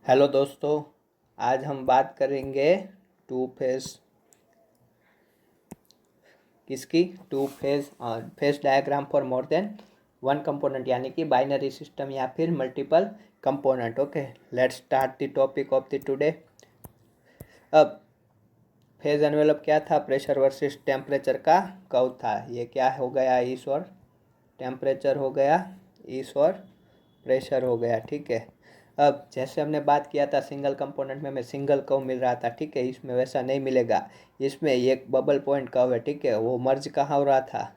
Hello दोस्तों, आज हम बात करेंगे टू फेज किसकी two phase phase diagram for more than one component, यानी कि बाइनरी सिस्टम या फिर multiple component. Okay, let's start the topic of the today. अब फेज एनवेलप क्या था? प्रेशर वर्सेस टेम्परेचर का कर्व था। ये क्या हो गया? ईस और टेम्परेचर हो गया, ईस और प्रेशर हो गया। ठीक है। अब जैसे हमने बात किया था सिंगल कंपोनेंट में हमें सिंगल कर्व मिल रहा था। ठीक है, इसमें वैसा नहीं मिलेगा। इसमें एक बबल पॉइंट कर्व है। ठीक है, वो मर्ज कहाँ हो रहा था?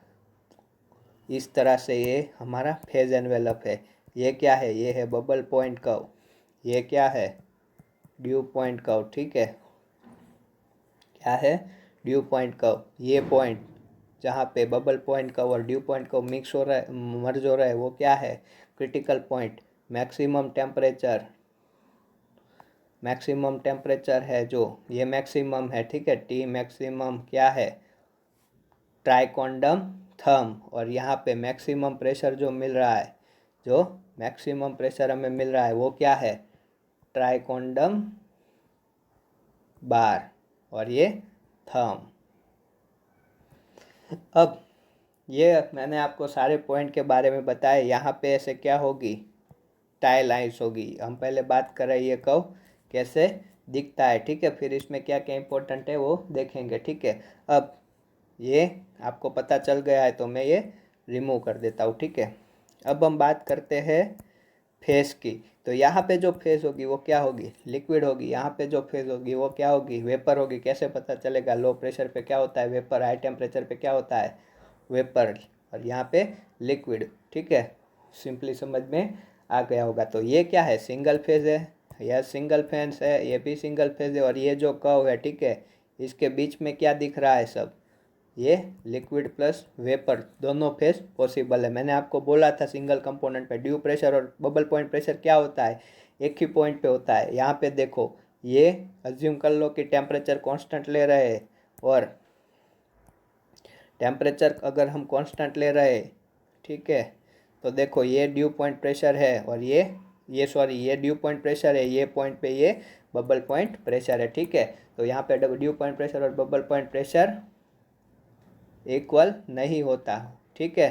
इस तरह से ये हमारा फेज एनवेलप है। ये क्या है? ये है बबल पॉइंट कर्व। ये क्या है? Due point curve. ठीक है, क्या है? Due point curve. ये पॉइंट जहाँ पे बबल पॉइंट कर्व और ड्यू पॉइंट कर्व मिक्स हो रहा है, मर्ज हो रहा है, वो क्या है? Critical point. Maximum temperature, maximum temperature है जो, ये मैक्सिमम है। ठीक है, टी मैक्सिमम क्या है? ट्राइकोंडम थर्म। और यहाँ पे मैक्सिमम प्रेशर जो मिल रहा है, जो मैक्सिमम प्रेशर हमें मिल रहा है वो क्या है? ट्राइकोंडम बार। और ये थर्म। अब ये मैंने आपको सारे पॉइंट के बारे में बताया। यहाँ पे ऐसे क्या होगी? टाई लाइन्स होगी। हम पहले बात कर रहे हैं ये कर्व कैसे दिखता है। ठीक है, फिर इसमें क्या क्या इंपॉर्टेंट है वो देखेंगे। ठीक है, अब ये आपको पता चल गया है तो मैं ये रिमूव कर देता हूँ। ठीक है, अब हम बात करते हैं फेस की। तो यहाँ पे जो फेस होगी वो क्या होगी? लिक्विड होगी। यहाँ पे जो फेस होगी वो क्या होगी? वेपर होगी। कैसे पता चलेगा? लो प्रेशर पे क्या होता है? वेपर। हाई टेम्परेचर पे क्या होता है? वेपर। और यहाँ पे लिक्विड। ठीक है, सिंपली समझ में आ गया होगा। तो ये क्या है? सिंगल फेज है। यह सिंगल फेज है, ये भी सिंगल फेज है। और ये जो कर्व है, ठीक है, इसके बीच में क्या दिख रहा है? सब ये लिक्विड प्लस वेपर दोनों फेज पॉसिबल है। मैंने आपको बोला था सिंगल कंपोनेंट पे ड्यू प्रेशर और बबल पॉइंट प्रेशर क्या होता है? एक ही पॉइंट पे होता है। यहाँ पे देखो, ये अज्यूम कर लो कि टेम्परेचर कांस्टेंट ले रहे हैं, और टेम्परेचर अगर हम कांस्टेंट ले रहे हैं, ठीक है, तो देखो ये ड्यू पॉइंट प्रेशर है और ये ड्यू पॉइंट प्रेशर है। ये पॉइंट पे ये बबल पॉइंट प्रेशर है। ठीक है, तो यहाँ पे ड्यू पॉइंट प्रेशर और बबल पॉइंट प्रेशर इक्वल नहीं होता। ठीक है,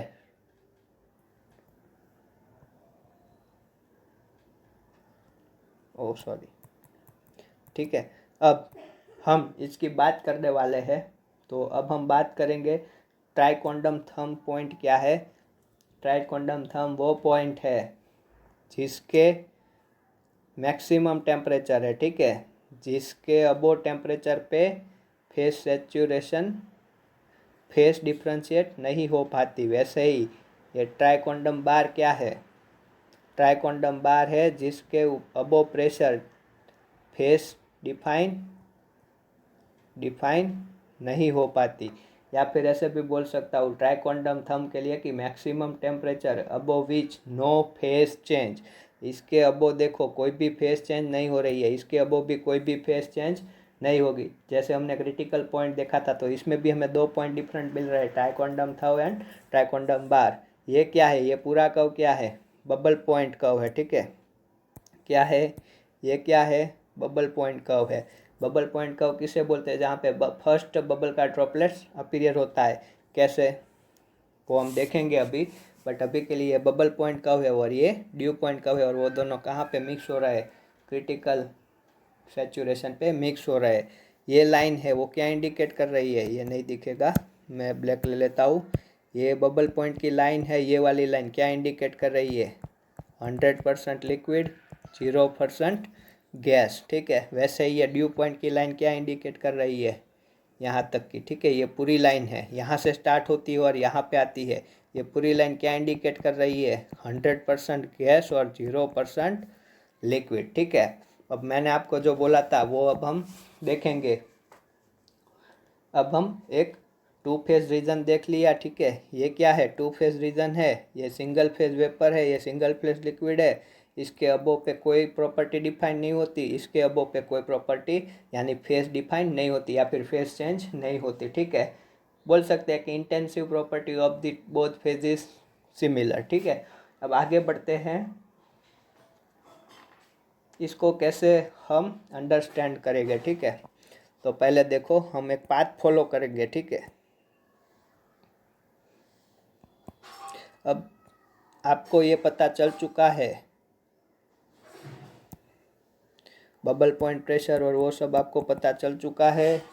ओ सॉरी। ठीक है, अब हम इसकी बात करने वाले हैं। तो अब हम बात करेंगे ट्राइकोंडम थंब पॉइंट क्या है। ट्राइकोंडम थंब वो पॉइंट है जिसके मैक्सिमम टेम्परेचर है। ठीक है, जिसके अबो टेम्परेचर पे फेस सेचुरेशन, फेस डिफ्रेंशिएट नहीं हो पाती। वैसे ही ये ट्राइकोंडम बार क्या है? ट्राइकोंडम बार है जिसके अबो प्रेशर फेस डिफाइन डिफाइन नहीं हो पाती। या फिर ऐसे भी बोल सकता हूँ ट्राइकोंडम थंब के लिए कि maximum temperature above which no phase change. इसके अबो देखो कोई भी फेस चेंज नहीं हो रही है, इसके अबो भी कोई भी फेस चेंज नहीं होगी। जैसे हमने क्रिटिकल पॉइंट देखा था, तो इसमें भी हमें दो पॉइंट डिफरेंट मिल रहे हैं, ट्राइकोंडम थंब एंड ट्राइकोंडम बार। ये क्या है? ये पूरा कर्व क्या है? बबल पॉइंट कर्व है। ठीक है, क्या है? ये क्या है? बबल पॉइंट कर्व है। बबल पॉइंट कर्व किसे बोलते हैं? जहाँ पे फर्स्ट बबल का ड्रॉपलेट्स अपीयर होता है। कैसे, वो हम देखेंगे अभी, बट अभी के लिए बबल पॉइंट कर्व है और ये ड्यू पॉइंट कर्व है। और वो दोनों कहाँ पे मिक्स हो रहा है? क्रिटिकल सैचुरेशन पे मिक्स हो रहा है। ये लाइन है वो क्या इंडिकेट कर रही है? ये नहीं दिखेगा, मैं ब्लैक ले लेता हूँ। ये बबल पॉइंट की लाइन है। ये वाली लाइन क्या इंडिकेट कर रही है? 100% लिक्विड, 0% गैस। ठीक है, वैसे ही ये ड्यू पॉइंट की लाइन क्या इंडिकेट कर रही है? यहाँ तक की। ठीक है, ये पूरी लाइन है, यहाँ से स्टार्ट होती है और यहाँ पे आती है। ये पूरी लाइन क्या इंडिकेट कर रही है? 100% गैस और 0% लिक्विड। ठीक है, अब मैंने आपको जो बोला था वो अब हम देखेंगे। अब हम एक टू फेज रीजन देख लिया। ठीक है, ये क्या है? टू फेज रीजन है। ये सिंगल फेज वेपर है, ये सिंगल फेज लिक्विड है। इसके अबोव पे कोई प्रॉपर्टी डिफाइन नहीं होती, इसके अबोव पे कोई प्रॉपर्टी यानी फेज डिफाइन नहीं होती, या फिर फेज चेंज नहीं होती। ठीक है, बोल सकते हैं कि intensive property of the both phases similar. ठीक है, अब आगे बढ़ते हैं। इसको कैसे हम अंडरस्टैंड करेंगे, ठीक है। तो पहले देखो हम एक पाथ फॉलो करेंगे, ठीक है। अब आपको ये पता चल चुका है, बबल पॉइंट प्रेशर और वो सब आपको पता चल चुका है।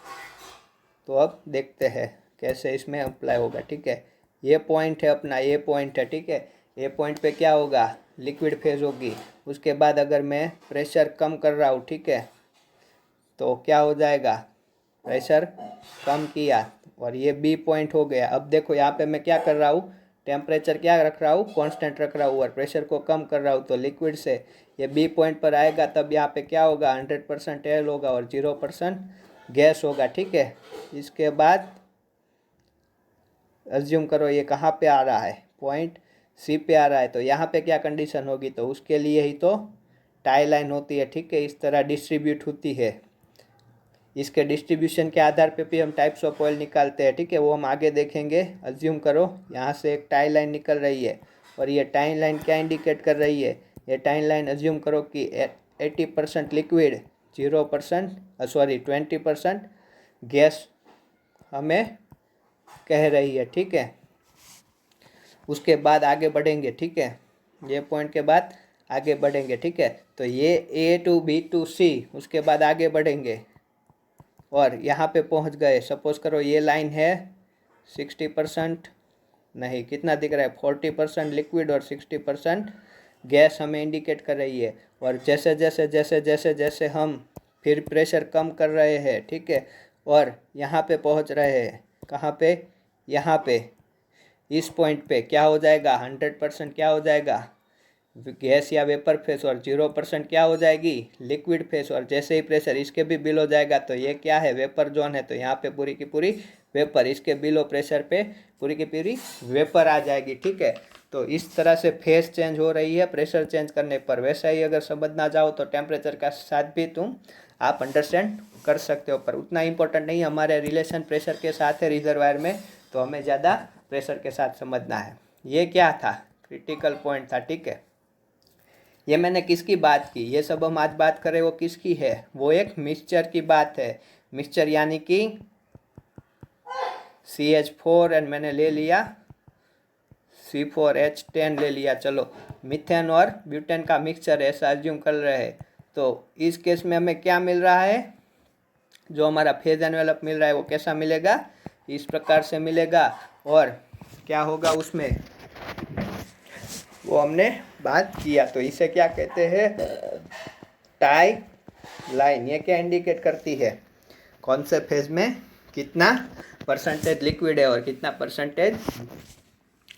तो अब देखते हैं कैसे इसमें अप्लाई होगा, ठीक है। ये पॉइंट है अपना, ये पॉइंट है, ठीक है। ये पॉइंट पे क्या होगा, लिक्विड फेज होगी। उसके बाद अगर मैं प्रेशर कम कर रहा हूँ, ठीक है, तो क्या हो जाएगा, प्रेशर कम किया और ये बी पॉइंट हो गया। अब देखो यहाँ पे मैं क्या कर रहा हूँ, टेम्परेचर क्या रख रहा हूँ, कांस्टेंट रख रहा हूँ और प्रेशर को कम कर रहा हूँ। तो लिक्विड से ये बी पॉइंट पर आएगा, तब यहाँ पे क्या होगा, 100% एयर होगा और 0% गैस होगा, ठीक है। इसके बाद अज्यूम करो ये कहाँ पे आ रहा है, पॉइंट सी पे आ रहा है। तो यहाँ पे क्या कंडीशन होगी, तो उसके लिए ही तो टाई लाइन होती है, ठीक है। इस तरह डिस्ट्रीब्यूट होती है। इसके डिस्ट्रीब्यूशन के आधार पे भी हम टाइप्स ऑफ ऑयल निकालते हैं, ठीक है। वो हम आगे देखेंगे। अज्यूम करो यहाँ से एक टाई लाइन निकल रही है और ये टाई लाइन क्या इंडिकेट कर रही है, ये टाई लाइन अज्यूम करो कि 80% लिक्विड, 20% गैस हमें कह रही है, ठीक है। उसके बाद आगे बढ़ेंगे, ठीक है। ये पॉइंट के बाद आगे बढ़ेंगे, ठीक है। तो ये ए टू बी टू सी, उसके बाद आगे बढ़ेंगे और यहाँ पे पहुँच गए। सपोज करो ये लाइन है 60%, नहीं कितना दिख रहा है, 40% लिक्विड और 60% गैस हमें इंडिकेट कर रही है। और जैसे जैसे जैसे जैसे जैसे हम फिर प्रेशर कम कर रहे हैं, ठीक है, और यहाँ पे पहुँच रहे हैं, कहाँ पे, यहाँ पे इस पॉइंट पे क्या हो जाएगा, 100% क्या हो जाएगा, गैस या वेपर फेस और 0% क्या हो जाएगी, लिक्विड फेस। और जैसे ही प्रेशर इसके भी बिलो जाएगा तो ये क्या है, वेपर जोन है। तो यहाँ पे पूरी की पूरी वेपर, इसके बिलो प्रेशर पे पूरी की पूरी वेपर आ जाएगी, ठीक है। तो इस तरह से फेस चेंज हो रही है प्रेशर चेंज करने पर। वैसा ही अगर समझना चाहो तो टेम्परेचर का साथ भी तुम आप अंडरस्टैंड कर सकते हो, पर उतना इंपॉर्टेंट नहीं। हमारे रिलेशन प्रेशर के साथ है रिजर्वायर में, तो हमें ज़्यादा प्रेशर के साथ समझना है। ये क्या था, क्रिटिकल पॉइंट था, ठीक है। ये मैंने किसकी बात की, ये सब हम आज बात करें वो किसकी है, वो एक मिक्सचर की बात है। मिक्सचर यानी कि CH4 एंड मैंने ले लिया C4H10 ले लिया। चलो मिथेन और ब्यूटेन का मिक्सचर है ऐसा एज्यूम कर रहे हैं। तो इस केस में हमें क्या मिल रहा है, जो हमारा फेज एनवेलप मिल रहा है वो कैसा मिलेगा, इस प्रकार से मिलेगा। और क्या होगा उसमें, वो हमने बात किया। तो इसे क्या कहते हैं, टाई लाइन। ये क्या इंडिकेट करती है, कौन से फेज में कितना परसेंटेज लिक्विड है और कितना परसेंटेज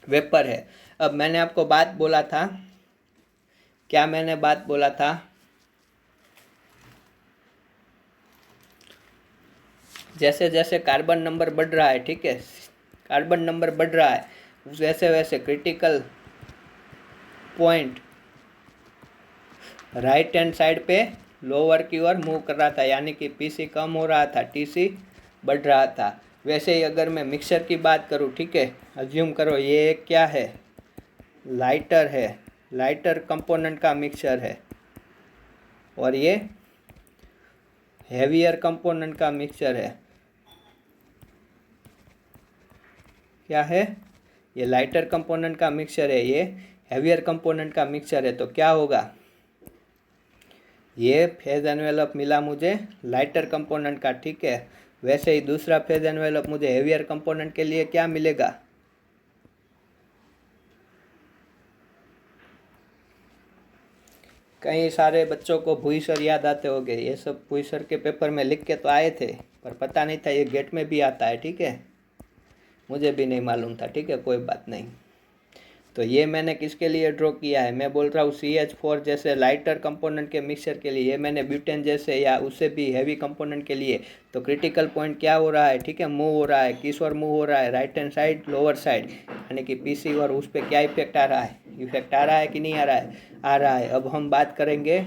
वेपर है। अब मैंने आपको बात बोला था, क्या मैंने बात बोला था, जैसे जैसे कार्बन नंबर बढ़ रहा है, ठीक है, कार्बन नंबर बढ़ रहा है, वैसे वैसे critical point right hand side पे लोअर की ओर मूव कर रहा था, यानी कि पीसी कम हो रहा था, टीसी बढ़ रहा था। वैसे ही अगर मैं मिक्सचर की बात करूं, ठीक है, अज्यूम करो ये क्या है, लाइटर है, लाइटर कंपोनेंट का मिक्सचर है, और ये हेवियर कंपोनेंट का मिक्सचर है। क्या है, ये लाइटर कंपोनेंट का मिक्सचर है, ये हेवियर कंपोनेंट का मिक्सचर है। तो क्या होगा, ये फेज एनवेलप मिला मुझे लाइटर कंपोनेंट का, ठीक है। वैसे ही दूसरा फेज एनवेलप मुझे हेवियर कंपोनेंट के लिए क्या मिलेगा, कई सारे बच्चों को भुईसर याद आते होंगे। ये सब भुईसर के पेपर में लिख के तो आए थे, पर पता नहीं था ये गेट में भी आता है, ठीक है। मुझे भी नहीं मालूम था, ठीक है, कोई बात नहीं। तो ये मैंने किसके लिए ड्रॉ किया है, मैं बोल रहा हूँ CH4 जैसे लाइटर कंपोनेंट के मिक्सचर के लिए। ये मैंने ब्यूटेन जैसे या उससे भी हैवी कंपोनेंट के लिए। तो क्रिटिकल पॉइंट क्या हो रहा है, ठीक है, मूव हो रहा है, किस ओर मूव हो रहा है, right hand side, lower side, यानी कि पीसी। और उस पर क्या इफेक्ट आ रहा है, इफेक्ट आ रहा है कि नहीं आ रहा है, आ रहा है। अब हम बात करेंगे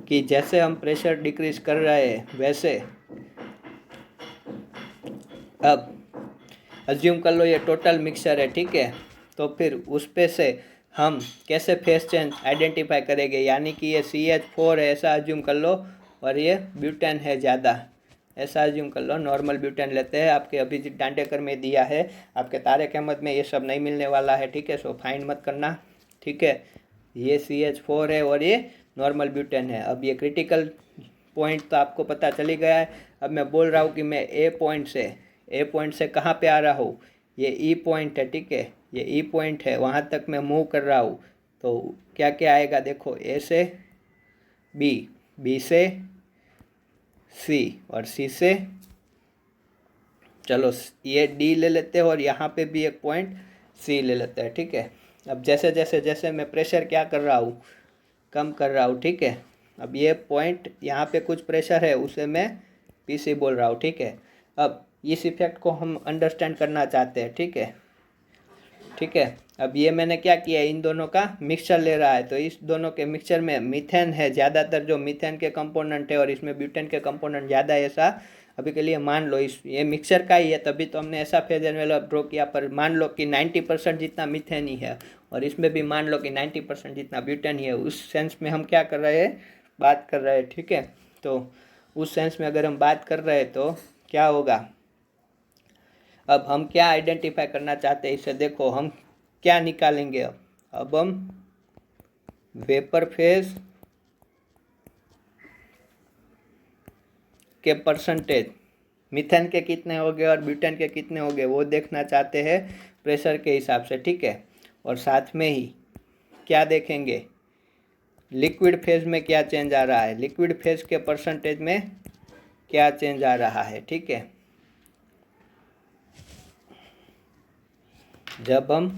कि जैसे हम प्रेशर डिक्रीज कर रहे हैं वैसे अब अज्यूम कर लो ये टोटल मिक्सचर है, ठीक है। तो फिर उस पे से हम कैसे फेस चेंज आइडेंटिफाई करेंगे, यानी कि ये CH4 है ऐसा अज्यूम कर लो और ये ब्यूटेन है ज़्यादा ऐसा अज्यूम कर लो। नॉर्मल ब्यूटेन लेते हैं, आपके अभिजीत दांडेकर में दिया है, आपके तारिक अहमद में ये सब नहीं मिलने वाला है, ठीक है। सो फाइंड मत करना, ठीक है। ये CH4 है और ये नॉर्मल ब्यूटेन है। अब ये क्रिटिकल पॉइंट तो आपको पता चली गया है। अब मैं बोल रहा हूँ कि मैं ए पॉइंट से कहाँ पे आ रहा हूँ, ये ई पॉइंट है, ठीक है। ये ई पॉइंट है, वहाँ तक मैं मूव कर रहा हूँ। तो क्या क्या आएगा देखो, ए से बी, बी से सी और सी से, चलो ये डी ले लेते हैं और यहाँ पे भी एक पॉइंट सी ले लेते हैं, ठीक है। अब जैसे जैसे जैसे मैं प्रेशर क्या कर रहा हूँ, कम कर रहा हूँ, ठीक है। अब ये पॉइंट यहाँ पे कुछ प्रेशर है, उसे मैं PC बोल रहा हूँ, ठीक है। अब इस इफेक्ट को हम अंडरस्टैंड करना चाहते हैं, ठीक है, ठीक है। अब ये मैंने क्या किया, इन दोनों का मिक्सचर ले रहा है, तो इस दोनों के मिक्सचर में मीथेन है ज़्यादातर, जो मीथेन के कंपोनेंट है, और इसमें ब्यूटेन के कंपोनेंट ज़्यादा है, ऐसा अभी के लिए मान लो। इस ये मिक्सचर का ही है, तभी तो हमने ऐसा फेज एनवेलप ड्रॉ किया। पर मान लो कि 90% जितना मीथेन ही है और इसमें भी मान लो कि 90% जितना ब्यूटेन ही है, उस सेंस में हम क्या कर रहे हैं, बात कर रहे हैं, ठीक है। तो उस सेंस में अगर हम बात कर रहे हैं तो क्या होगा, अब हम क्या आइडेंटिफाई करना चाहते हैं, इसे देखो हम क्या निकालेंगे। अब हम वेपर फेज के परसेंटेज, मीथेन के कितने हो गए और ब्यूटेन के कितने हो गए, वो देखना चाहते हैं प्रेशर के हिसाब से, ठीक है। और साथ में ही क्या देखेंगे, लिक्विड फेज में क्या चेंज आ रहा है, लिक्विड फेज के परसेंटेज में क्या चेंज आ रहा है, ठीक है। जब हम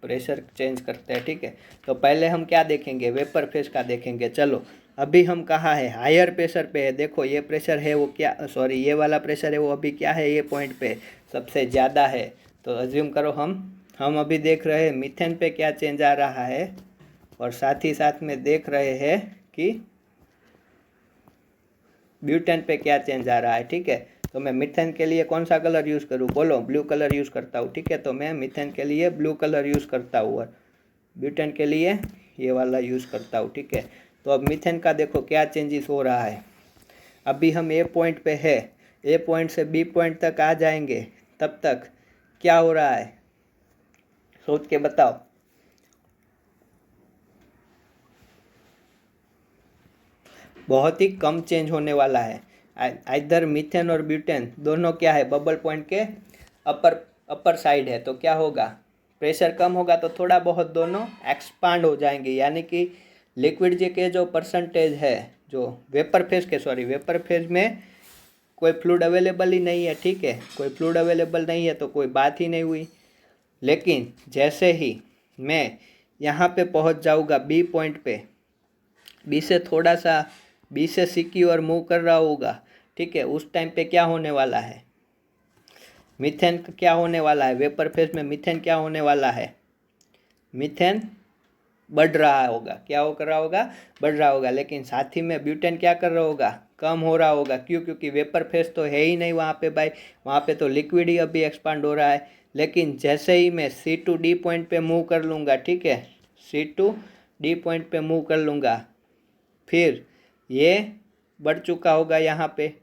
प्रेशर चेंज करते हैं, ठीक है, तो पहले हम क्या देखेंगे, वेपर फेज का देखेंगे। चलो अभी हम कहाँ है, हायर प्रेशर पे है। देखो ये प्रेशर है वो क्या, सॉरी ये वाला प्रेशर है वो अभी क्या है, ये पॉइंट पे सबसे ज़्यादा है। तो अज्यूम करो हम अभी देख रहे हैं मीथेन पे क्या चेंज आ रहा है, और साथ ही साथ में देख रहे हैं कि ब्यूटेन पे क्या चेंज आ रहा है, ठीक है। तो मैं मीथेन के लिए कौन सा कलर यूज़ करूँ, बोलो, ब्लू कलर यूज़ करता हूँ, ठीक है। तो मैं मीथेन के लिए ब्लू कलर यूज़ करता हूँ और ब्यूटेन के लिए ये वाला यूज़ करता हूँ, ठीक है। तो अब मीथेन का देखो क्या चेंजेस हो रहा है। अभी हम ए पॉइंट पे है, ए पॉइंट से बी पॉइंट तक आ जाएंगे, तब तक क्या हो रहा है, सोच के बताओ। बहुत ही कम चेंज होने वाला है। इधर मीथेन और ब्यूटेन दोनों क्या है, बबल पॉइंट के अपर साइड है। तो क्या होगा, प्रेशर कम होगा तो थोड़ा बहुत दोनों एक्सपांड हो जाएंगे, यानी कि लिक्विड जे के जो परसेंटेज है, जो वेपर फेज में कोई फ्लूइड अवेलेबल ही नहीं है, ठीक है। कोई फ्लूइड अवेलेबल नहीं है तो कोई बात ही नहीं हुई। लेकिन जैसे ही मैं यहाँ पे पहुँच जाऊँगा बी पॉइंट पे, बी से थोड़ा सा बी से सी की ओर मूव कर रहा होगा, ठीक है। उस टाइम पे क्या होने वाला है, मीथेन क्या होने वाला है, वेपर फेज में मीथेन क्या होने वाला है, मीथेन बढ़ रहा होगा। क्या हो कर रहा होगा, बढ़ रहा होगा। लेकिन साथ ही में ब्यूटेन क्या कर रहा होगा, कम हो रहा होगा। क्यों, क्योंकि वेपर फेज तो है ही नहीं वहाँ पे भाई, वहाँ पे तो लिक्विड ही अभी एक्सपांड हो रहा है। लेकिन जैसे ही मैं C to D पॉइंट पे मूव कर लूँगा, ठीक है, C to D पॉइंट पे मूव कर लूँगा, फिर ये बढ़ चुका होगा यहाँ पे,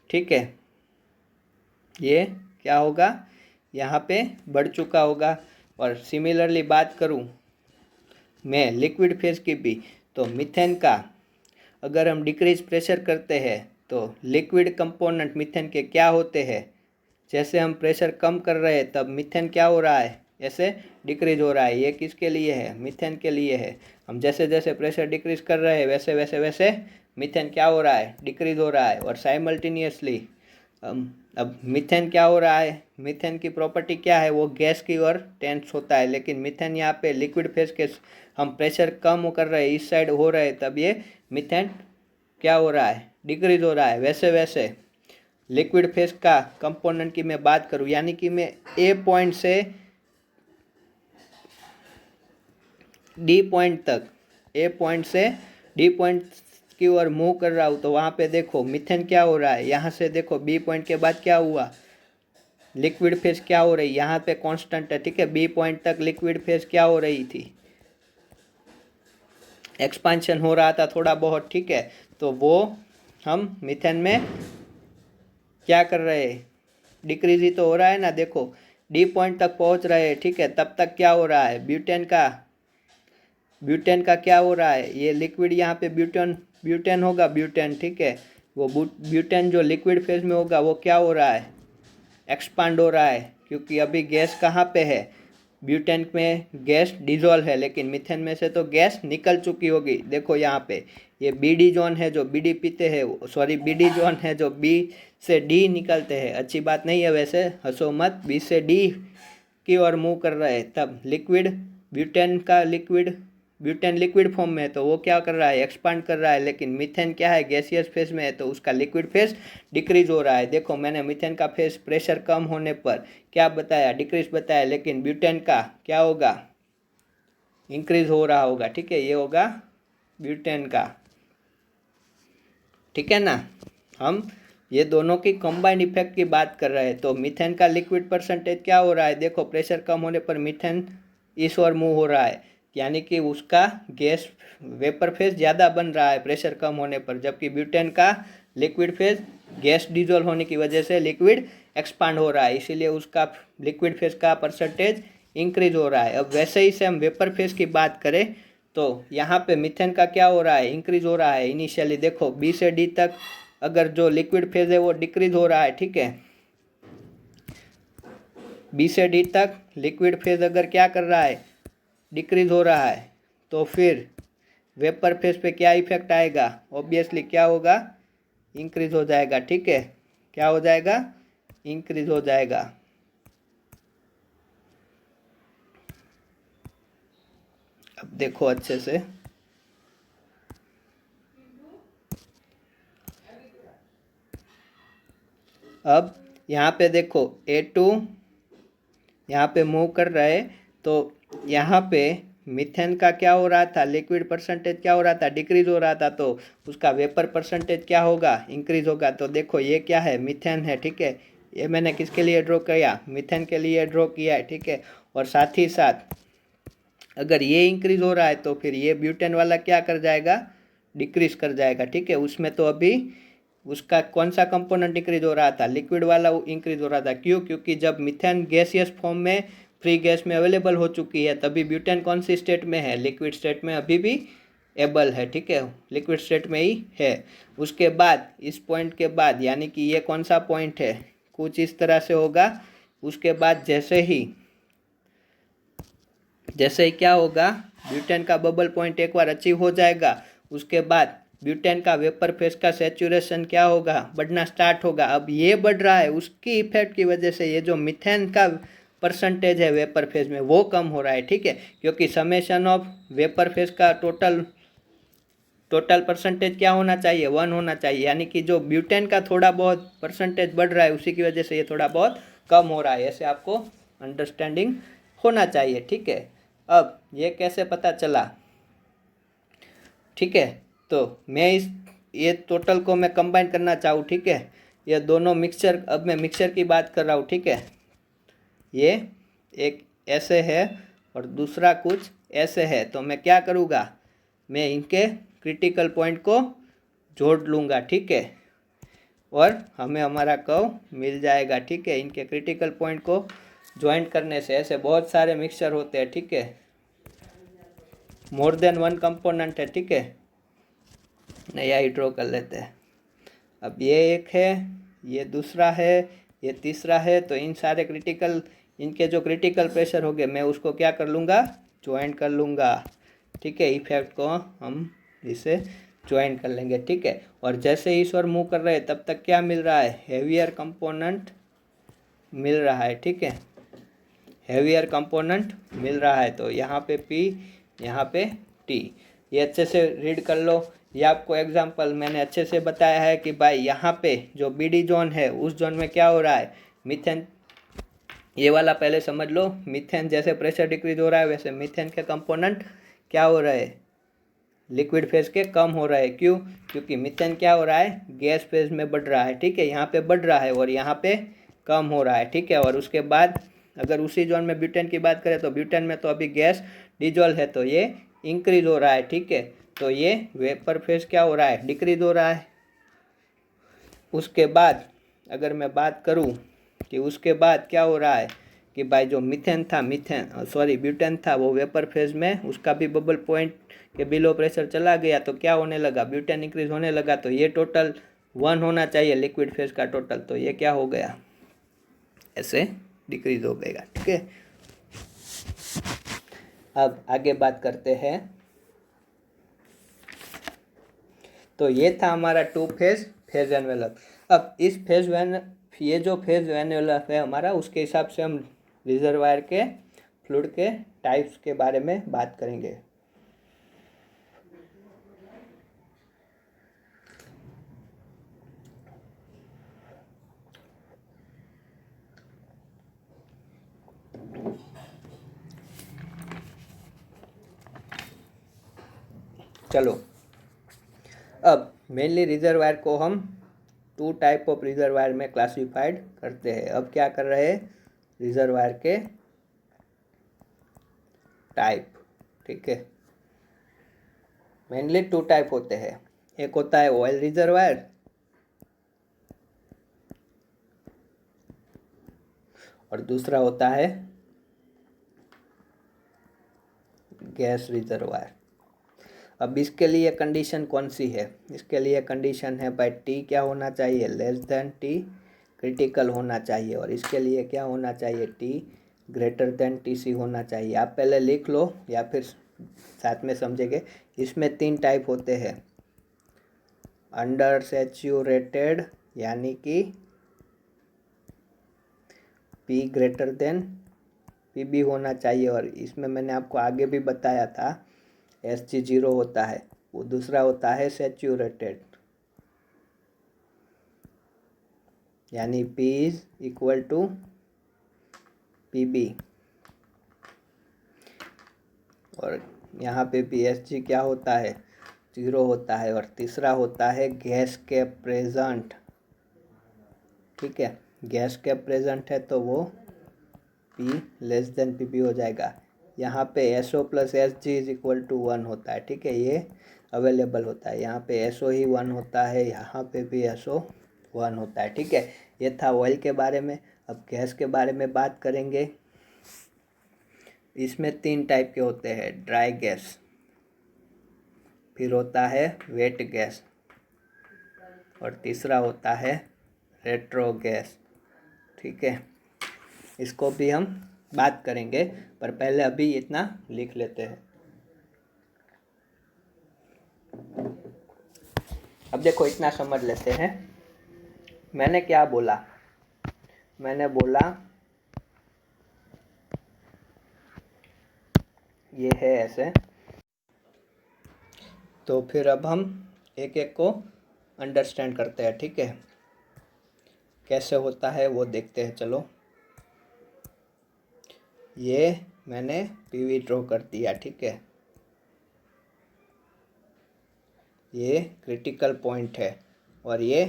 ठीक है। ये क्या होगा, यहाँ पे बढ़ चुका होगा। और सिमिलरली बात करूँ मैं लिक्विड फेज की भी, तो मीथेन का अगर हम डिक्रीज प्रेशर करते हैं तो लिक्विड कंपोनेंट मीथेन के क्या होते हैं, जैसे हम प्रेशर कम कर रहे हैं तब मीथेन क्या हो रहा है, ऐसे डिक्रीज हो रहा है। ये किसके लिए है, मीथेन के लिए है। हम जैसे जैसे प्रेशर डिक्रीज कर रहे हैं वैसे वैसे वैसे मीथेन क्या हो रहा है, डिक्रीज हो रहा है। और साइमल्टेनियसली अब मीथेन क्या हो रहा है, मीथेन की प्रॉपर्टी क्या है, वो गैस की ओर टेंस होता है। लेकिन मीथेन यहाँ पे लिक्विड फेज के हम प्रेशर कम कर रहे हैं, इस साइड हो रहे हैं, तब ये मीथेन क्या हो रहा है, डिक्रीज हो रहा है। वैसे वैसे लिक्विड फेज का कंपोनेंट की मैं बात करूँ, यानी कि मैं ए पॉइंट से डी पॉइंट तक, ए पॉइंट से डी पॉइंट की ओर मूव कर रहा हूँ, तो वहाँ पे देखो मीथेन क्या हो रहा है। यहाँ से देखो बी पॉइंट के बाद क्या हुआ, लिक्विड फेज क्या हो रही, यहाँ पे कांस्टेंट है, ठीक है। बी पॉइंट तक लिक्विड फेज क्या हो रही थी, एक्सपांशन हो रहा था थोड़ा बहुत, ठीक है, तो वो हम मीथेन में क्या कर रहे हैं, डिक्रीज ही तो हो रहा है ना। देखो डी पॉइंट तक पहुंच रहे हैं, ठीक है, तब तक क्या हो रहा है, ब्यूटेन का क्या हो रहा है, ये लिक्विड यहाँ पे ब्यूटेन ब्यूटेन होगा, ब्यूटेन, ठीक है, वो ब्यूटेन जो लिक्विड फेज में होगा वो क्या हो रहा है, एक्सपांड हो रहा है, क्योंकि अभी गैस कहाँ पे है, ब्यूटेन में गैस डिजोल्व है, लेकिन मीथेन में से तो गैस निकल चुकी होगी। देखो यहाँ पे ये बीडी जोन है, जो बीडी पीते हैं, सॉरी बीडी जोन है जो बी से डी निकलते हैं, अच्छी बात नहीं है वैसे, हंसो मत, बी से डी की ओर मूव कर रहे हैं, तब लिक्विड ब्यूटेन लिक्विड फॉर्म में है तो वो क्या कर रहा है, एक्सपांड कर रहा है, लेकिन मीथेन क्या है, गैसियस फेज में है तो उसका लिक्विड फेज डिक्रीज हो रहा है। देखो मैंने मीथेन का फेज प्रेशर कम होने पर क्या बताया, डिक्रीज बताया, लेकिन ब्यूटेन का क्या होगा, इंक्रीज हो रहा होगा, ठीक है, ये होगा ब्यूटेन का, ठीक है ना। हम ये दोनों की कंबाइंड इफेक्ट की बात कर रहे हैं, तो मीथेन का लिक्विड परसेंटेज क्या हो रहा है, देखो प्रेशर कम होने पर मीथेन इस ओर मूव हो रहा है, यानी कि उसका गैस वेपर फेज ज़्यादा बन रहा है प्रेशर कम होने पर, जबकि ब्यूटेन का लिक्विड फेज गैस डिजोल्व होने की वजह से लिक्विड एक्सपांड हो रहा है, इसीलिए उसका लिक्विड फेज का परसेंटेज इंक्रीज हो रहा है। अब वैसे ही से हम वेपर फेज की बात करें तो यहाँ पे मीथेन का क्या हो रहा है, इंक्रीज हो रहा है। इनिशियली देखो बी से डी तक अगर जो लिक्विड फेज है वो डिक्रीज हो रहा है, ठीक है, बी से डी तक लिक्विड फेज अगर क्या कर रहा है, डिक्रीज हो रहा है, तो फिर वेपर फेज पे क्या इफेक्ट आएगा, ऑब्वियसली क्या होगा, इंक्रीज हो जाएगा, ठीक है, क्या हो जाएगा, इंक्रीज हो जाएगा। अब देखो अच्छे से, अब यहाँ पे देखो A2 यहाँ पे मूव कर रहा है, तो यहाँ पे मीथेन का क्या हो रहा था, लिक्विड परसेंटेज क्या हो रहा था, डिक्रीज हो रहा था, तो उसका वेपर परसेंटेज क्या होगा, इंक्रीज होगा। तो देखो ये क्या है, मीथेन है, ठीक है, ये मैंने किसके लिए ड्रॉ किया, मीथेन के लिए ड्रॉ किया है, ठीक है, और साथ ही साथ अगर ये इंक्रीज हो रहा है तो फिर ये ब्यूटेन वाला क्या कर जाएगा, डिक्रीज कर जाएगा, ठीक है। उसमें तो अभी उसका कौन सा कंपोनेंट इंक्रीज हो रहा था, लिक्विड वाला इंक्रीज हो रहा था, क्यों, क्योंकि जब मीथेन गैसियस फॉर्म में फ्री गैस में अवेलेबल हो चुकी है तभी ब्यूटेन कौन सी स्टेट में है, लिक्विड स्टेट में अभी भी एबल है, ठीक है, लिक्विड स्टेट में ही है। उसके बाद इस पॉइंट के बाद यानी कि ये कौन सा पॉइंट है, कुछ इस तरह से होगा। उसके बाद जैसे ही क्या होगा, ब्यूटेन का बबल पॉइंट एक बार अचीव हो जाएगा, उसके बाद ब्यूटेन का वेपर फेज का सैचुरेशन क्या होगा, बढ़ना स्टार्ट होगा। अब ये बढ़ रहा है उसकी इफेक्ट की वजह से, ये जो मीथेन का परसेंटेज है वेपर फेज में वो कम हो रहा है, ठीक है, क्योंकि समेशन ऑफ वेपर फेज का टोटल परसेंटेज क्या होना चाहिए, 1 होना चाहिए, यानी कि जो ब्यूटेन का थोड़ा बहुत परसेंटेज बढ़ रहा है उसी की वजह से ये थोड़ा बहुत कम हो रहा है, ऐसे आपको अंडरस्टैंडिंग होना चाहिए, ठीक है। अब ये कैसे पता चला, ठीक है, तो मैं ये टोटल को मैं कंबाइन करना चाहूँ, ठीक है, ये दोनों मिक्सचर, अब मैं मिक्सचर की बात कर रहा हूँ, ठीक है, ये एक ऐसे है और दूसरा कुछ ऐसे है, तो मैं क्या करूँगा, मैं इनके क्रिटिकल पॉइंट को जोड़ लूँगा, ठीक है, और हमें हमारा कर्व मिल जाएगा, ठीक है। इनके क्रिटिकल पॉइंट को ज्वाइंट करने से, ऐसे बहुत सारे मिक्सचर होते हैं, ठीक है, मोर देन 1 कंपोनेंट है, ठीक है, नया ही ड्रॉ कर लेते हैं। अब ये एक है, ये दूसरा है, ये तीसरा है, तो इन सारे इनके जो क्रिटिकल प्रेशर हो गए मैं उसको क्या कर लूँगा, ज्वाइंट कर लूँगा, ठीक है, इफेक्ट को हम इसे ज्वाइन कर लेंगे, ठीक है। और जैसे ही इस ओर मूव कर रहे हैं तब तक क्या मिल रहा है, हेवियर कंपोनेंट मिल रहा है, ठीक है, हेवियर कंपोनेंट मिल रहा है, तो यहाँ पे P, यहाँ पे T, ये अच्छे से रीड कर लो। ये आपको एग्जांपल मैंने अच्छे से बताया है कि भाई यहाँ पे जो BD जोन है उस जोन में क्या हो रहा है, मीथेन, ये वाला पहले समझ लो, मीथेन जैसे प्रेशर डिक्रीज हो रहा है वैसे मीथेन के कंपोनेंट क्या हो रहे हैं, लिक्विड फेज के कम हो रहा है, क्यों, क्योंकि मीथेन क्या हो रहा है, गैस फेज में बढ़ रहा है, ठीक है, यहाँ पे बढ़ रहा है और यहाँ पे कम हो रहा है, ठीक है। और उसके बाद अगर उसी जोन में ब्यूटेन की बात करें तो ब्यूटेन में तो अभी गैस डिजोल्व है तो ये इंक्रीज हो रहा है, ठीक है। तो ये वेपर फेज क्या हो रहा है, डिक्रीज हो रहा है। उसके बाद अगर मैं बात करूँ कि उसके बाद क्या हो रहा है कि भाई जो ब्यूटेन था वो वेपर फेज में उसका भी बबल पॉइंट के बिलो प्रेशर चला गया, तो क्या होने लगा, ब्यूटेन इंक्रीज होने लगा। तो ये टोटल 1 होना चाहिए लिक्विड फेज का टोटल, तो ये क्या हो गया, ऐसे डिक्रीज हो गएगा। ठीक है, अब आगे बात करते हैं। तो ये था हमारा 2 फेज एनवेलप। अब इस ये जो फेज एनवेलप है हमारा, उसके हिसाब से हम रिजर्वायर के फ्लूइड के टाइप्स के बारे में बात करेंगे। चलो, अब मेनली रिजर्वायर को हम 2 टाइप ऑफ रिजर्वायर में क्लासिफाइड करते हैं। अब क्या कर रहे हैं, रिजर्वायर के टाइप। ठीक है, मेनली 2 टाइप होते हैं। एक होता है ऑयल रिजर्वायर और दूसरा होता है गैस रिजर्वायर। अब इसके लिए कंडीशन कौन सी है, इसके लिए कंडीशन है भाई टी क्या होना चाहिए, लेस देन टी क्रिटिकल होना चाहिए, और इसके लिए क्या होना चाहिए, t greater than t c होना चाहिए। आप पहले लिख लो या फिर साथ में समझेंगे। इसमें 3 टाइप होते हैं, अंडर सैचुरेटेड यानी कि p greater than p b होना चाहिए, और इसमें मैंने आपको आगे भी बताया था SG 0 होता है। वो दूसरा होता है सैचुरेटेड यानी P is equal to PB, और यहाँ पे भी SG क्या होता है, 0 होता है। और तीसरा होता है गैस के प्रेजेंट। ठीक है, गैस के प्रेजेंट है तो वो P लेस देन PB हो जाएगा। यहाँ पे SO plus SG is equal to 1 होता है। ठीक है, ये अवेलेबल होता है। यहाँ पे SO ही 1 होता है, यहाँ पे भी SO 1 होता है। ठीक है, ये था ऑयल के बारे में। अब गैस के बारे में बात करेंगे। इसमें 3 टाइप के होते हैं, ड्राई गैस, फिर होता है वेट गैस, और तीसरा होता है रेट्रो गैस। ठीक है, इसको भी हम बात करेंगे, पर पहले अभी इतना लिख लेते हैं। अब देखो, इतना समझ लेते हैं। मैंने क्या बोला, मैंने बोला ये है ऐसे। तो फिर अब हम एक एक को अंडरस्टैंड करते हैं। ठीक है, कैसे होता है वो देखते हैं। चलो, ये मैंने PV ड्रॉ कर दिया। ठीक है, ये क्रिटिकल पॉइंट है और ये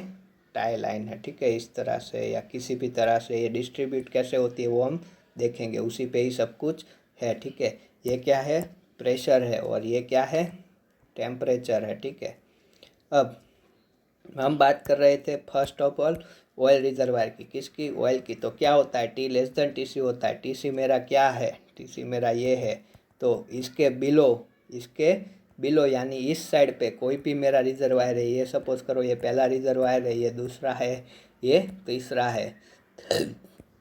टाई लाइन है। ठीक है, इस तरह से या किसी भी तरह से ये डिस्ट्रीब्यूट कैसे होती है वो हम देखेंगे, उसी पे ही सब कुछ है। ठीक है, ये क्या है, प्रेशर है, और ये क्या है, टेम्परेचर है। ठीक है, अब हम बात कर रहे थे first of all oil reservoir की, किसकी, ऑयल की। तो क्या होता है, टी लेस देन TC होता है। TC मेरा क्या है, TC मेरा ये है। तो इसके बिलो यानी इस साइड पे कोई भी मेरा रिजर्वायर है, ये सपोज करो ये पहला रिजर्वायर है, ये दूसरा है, ये तीसरा है,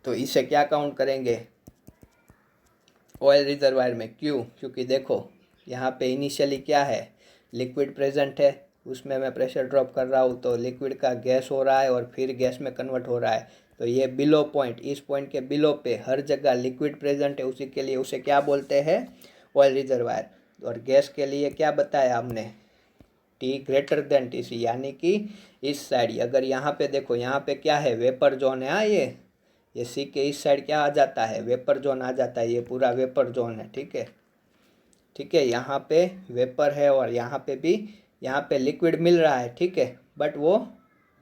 तो इसे क्या काउंट करेंगे ऑयल रिजर्वायर में। क्यों, क्योंकि देखो यहाँ पे इनिशियली क्या है, लिक्विड प्रेजेंट है, उसमें मैं प्रेशर ड्रॉप कर रहा हूँ तो लिक्विड का गैस हो रहा है और फिर गैस में कन्वर्ट हो रहा है। तो ये बिलो पॉइंट, इस पॉइंट के बिलो पे हर जगह लिक्विड प्रेजेंट है, उसी के लिए उसे क्या बोलते हैं, ऑयल रिजर्वायर। और गैस के लिए क्या बताया हमने, टी ग्रेटर देन TC यानी कि इस साइड, अगर यहाँ पे देखो यहाँ पे क्या है, वेपर जोन है। हाँ, ये सी के इस साइड क्या आ जाता है, वेपर जोन आ जाता है, ये पूरा वेपर जोन है। ठीक है, ठीक है, यहाँ पे वेपर है और यहाँ पे भी, यहाँ पे लिक्विड मिल रहा है। ठीक है, बट वो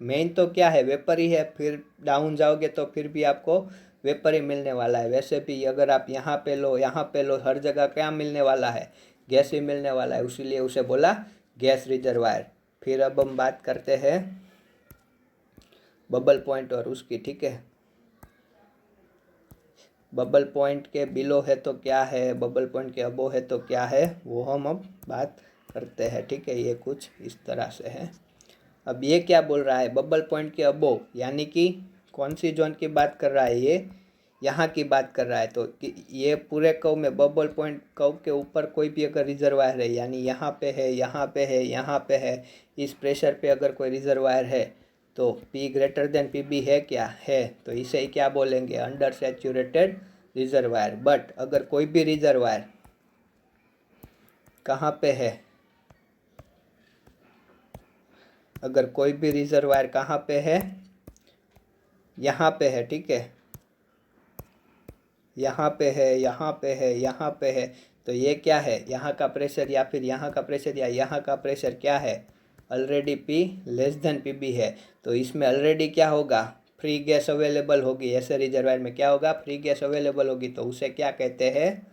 मेन तो क्या है, वेपर ही है। फिर डाउन जाओगे तो फिर भी आपको वेपर ही मिलने वाला है। वैसे भी अगर आप यहाँ पे लो, यहाँ पे लो, हर जगह क्या मिलने वाला है, गैस ही मिलने वाला है। इसीलिए उसे बोला गैस रिजर्वायर। फिर अब हम बात करते हैं बबल पॉइंट और उसकी, ठीक है। बबल पॉइंट के बिलो है तो क्या है, बबल पॉइंट के अबो है तो क्या है, वो हम अब बात करते हैं, ठीक है। ये कुछ इस तरह से है। अब ये क्या बोल रहा है, बबल पॉइंट के अबो, यानी कि कौन सी जोन की बात कर रहा है, ये यहाँ की बात कर रहा है। तो ये पूरे कर्व में बबल पॉइंट कर्व के ऊपर कोई भी अगर रिजर्वायर है, यानी यहाँ पे है, यहाँ पे है, यहाँ पे है, इस प्रेशर पे अगर कोई रिजर्वायर है तो P ग्रेटर देन PB है क्या, है, तो इसे ही क्या बोलेंगे, अंडर सैचुरेटेड रिजर्वायर। बट अगर कोई भी रिजर्वायर कहाँ पे है, अगर कोई भी रिजर्वायर कहाँ पे है, यहाँ पे है, ठीक है, यहाँ पे है, यहाँ पे है, यहाँ पे है, तो ये क्या है, यहाँ का प्रेशर या फिर यहाँ का प्रेशर या यहाँ का प्रेशर क्या है, already P less than PB है। तो इसमें ऑलरेडी क्या होगा, फ्री गैस अवेलेबल होगी। ऐसे रिजर्वायर में क्या होगा, फ्री गैस अवेलेबल होगी, तो उसे क्या कहते हैं,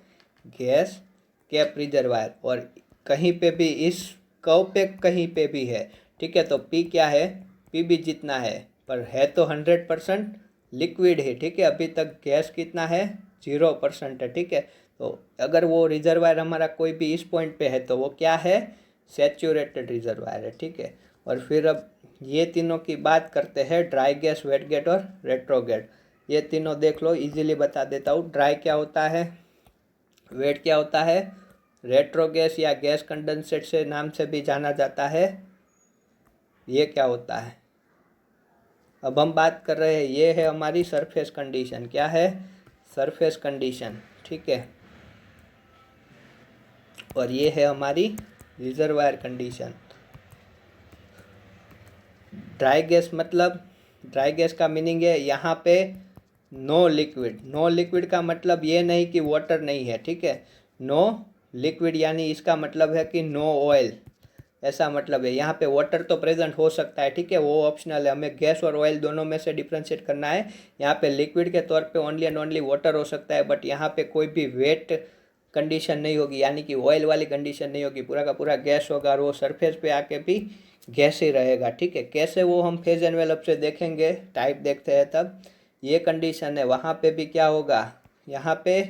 गैस कैप रिजर्वायर। और कहीं पे भी इस कर्व पे कहीं पे भी है, ठीक है, तो P क्या है, PB जितना है, पर है तो 100% लिक्विड है, ठीक है। अभी तक गैस कितना है, 0% है, ठीक है। तो अगर वो रिजर्वायर हमारा कोई भी इस पॉइंट पे है तो वो क्या है, सैचुरेटेड रिजर्वायर है, ठीक है। और फिर अब ये तीनों की बात करते हैं, ड्राई गैस, वेट गैस और रेट्रोगेट। ये तीनों देख लो, इजीली बता देता हूँ। ड्राई क्या होता है, वेट क्या होता है, रेट्रो गैस या गैस कंडेंसेट से नाम से भी जाना जाता है, ये क्या होता है। अब हम बात कर रहे हैं, ये है हमारी सरफेस कंडीशन, क्या है, सरफेस कंडीशन, ठीक है। और ये है हमारी रिजर्वायर कंडीशन। ड्राई गैस मतलब, ड्राई गैस का मीनिंग है यहाँ पे नो लिक्विड। नो लिक्विड का मतलब ये नहीं कि वाटर नहीं है, ठीक है। नो लिक्विड यानी इसका मतलब है कि नो ऑयल, ऐसा मतलब है। यहाँ पे वाटर तो प्रेजेंट हो सकता है, ठीक है, वो ऑप्शनल है, हमें गैस और ऑयल दोनों में से डिफ्रेंशिएट करना है। यहाँ पे लिक्विड के तौर पे ओनली एंड ओनली वाटर हो सकता है, बट यहाँ पे कोई भी वेट कंडीशन नहीं होगी, यानी कि ऑयल वाली कंडीशन नहीं होगी, पूरा का पूरा गैस होगा और वो सरफेस पे आके भी गैस ही रहेगा, ठीक है। कैसे, वो हम फेज एनवेलप से देखेंगे, टाइप देखते हैं तब। ये कंडीशन है, वहाँ पे भी क्या होगा, यहाँ पे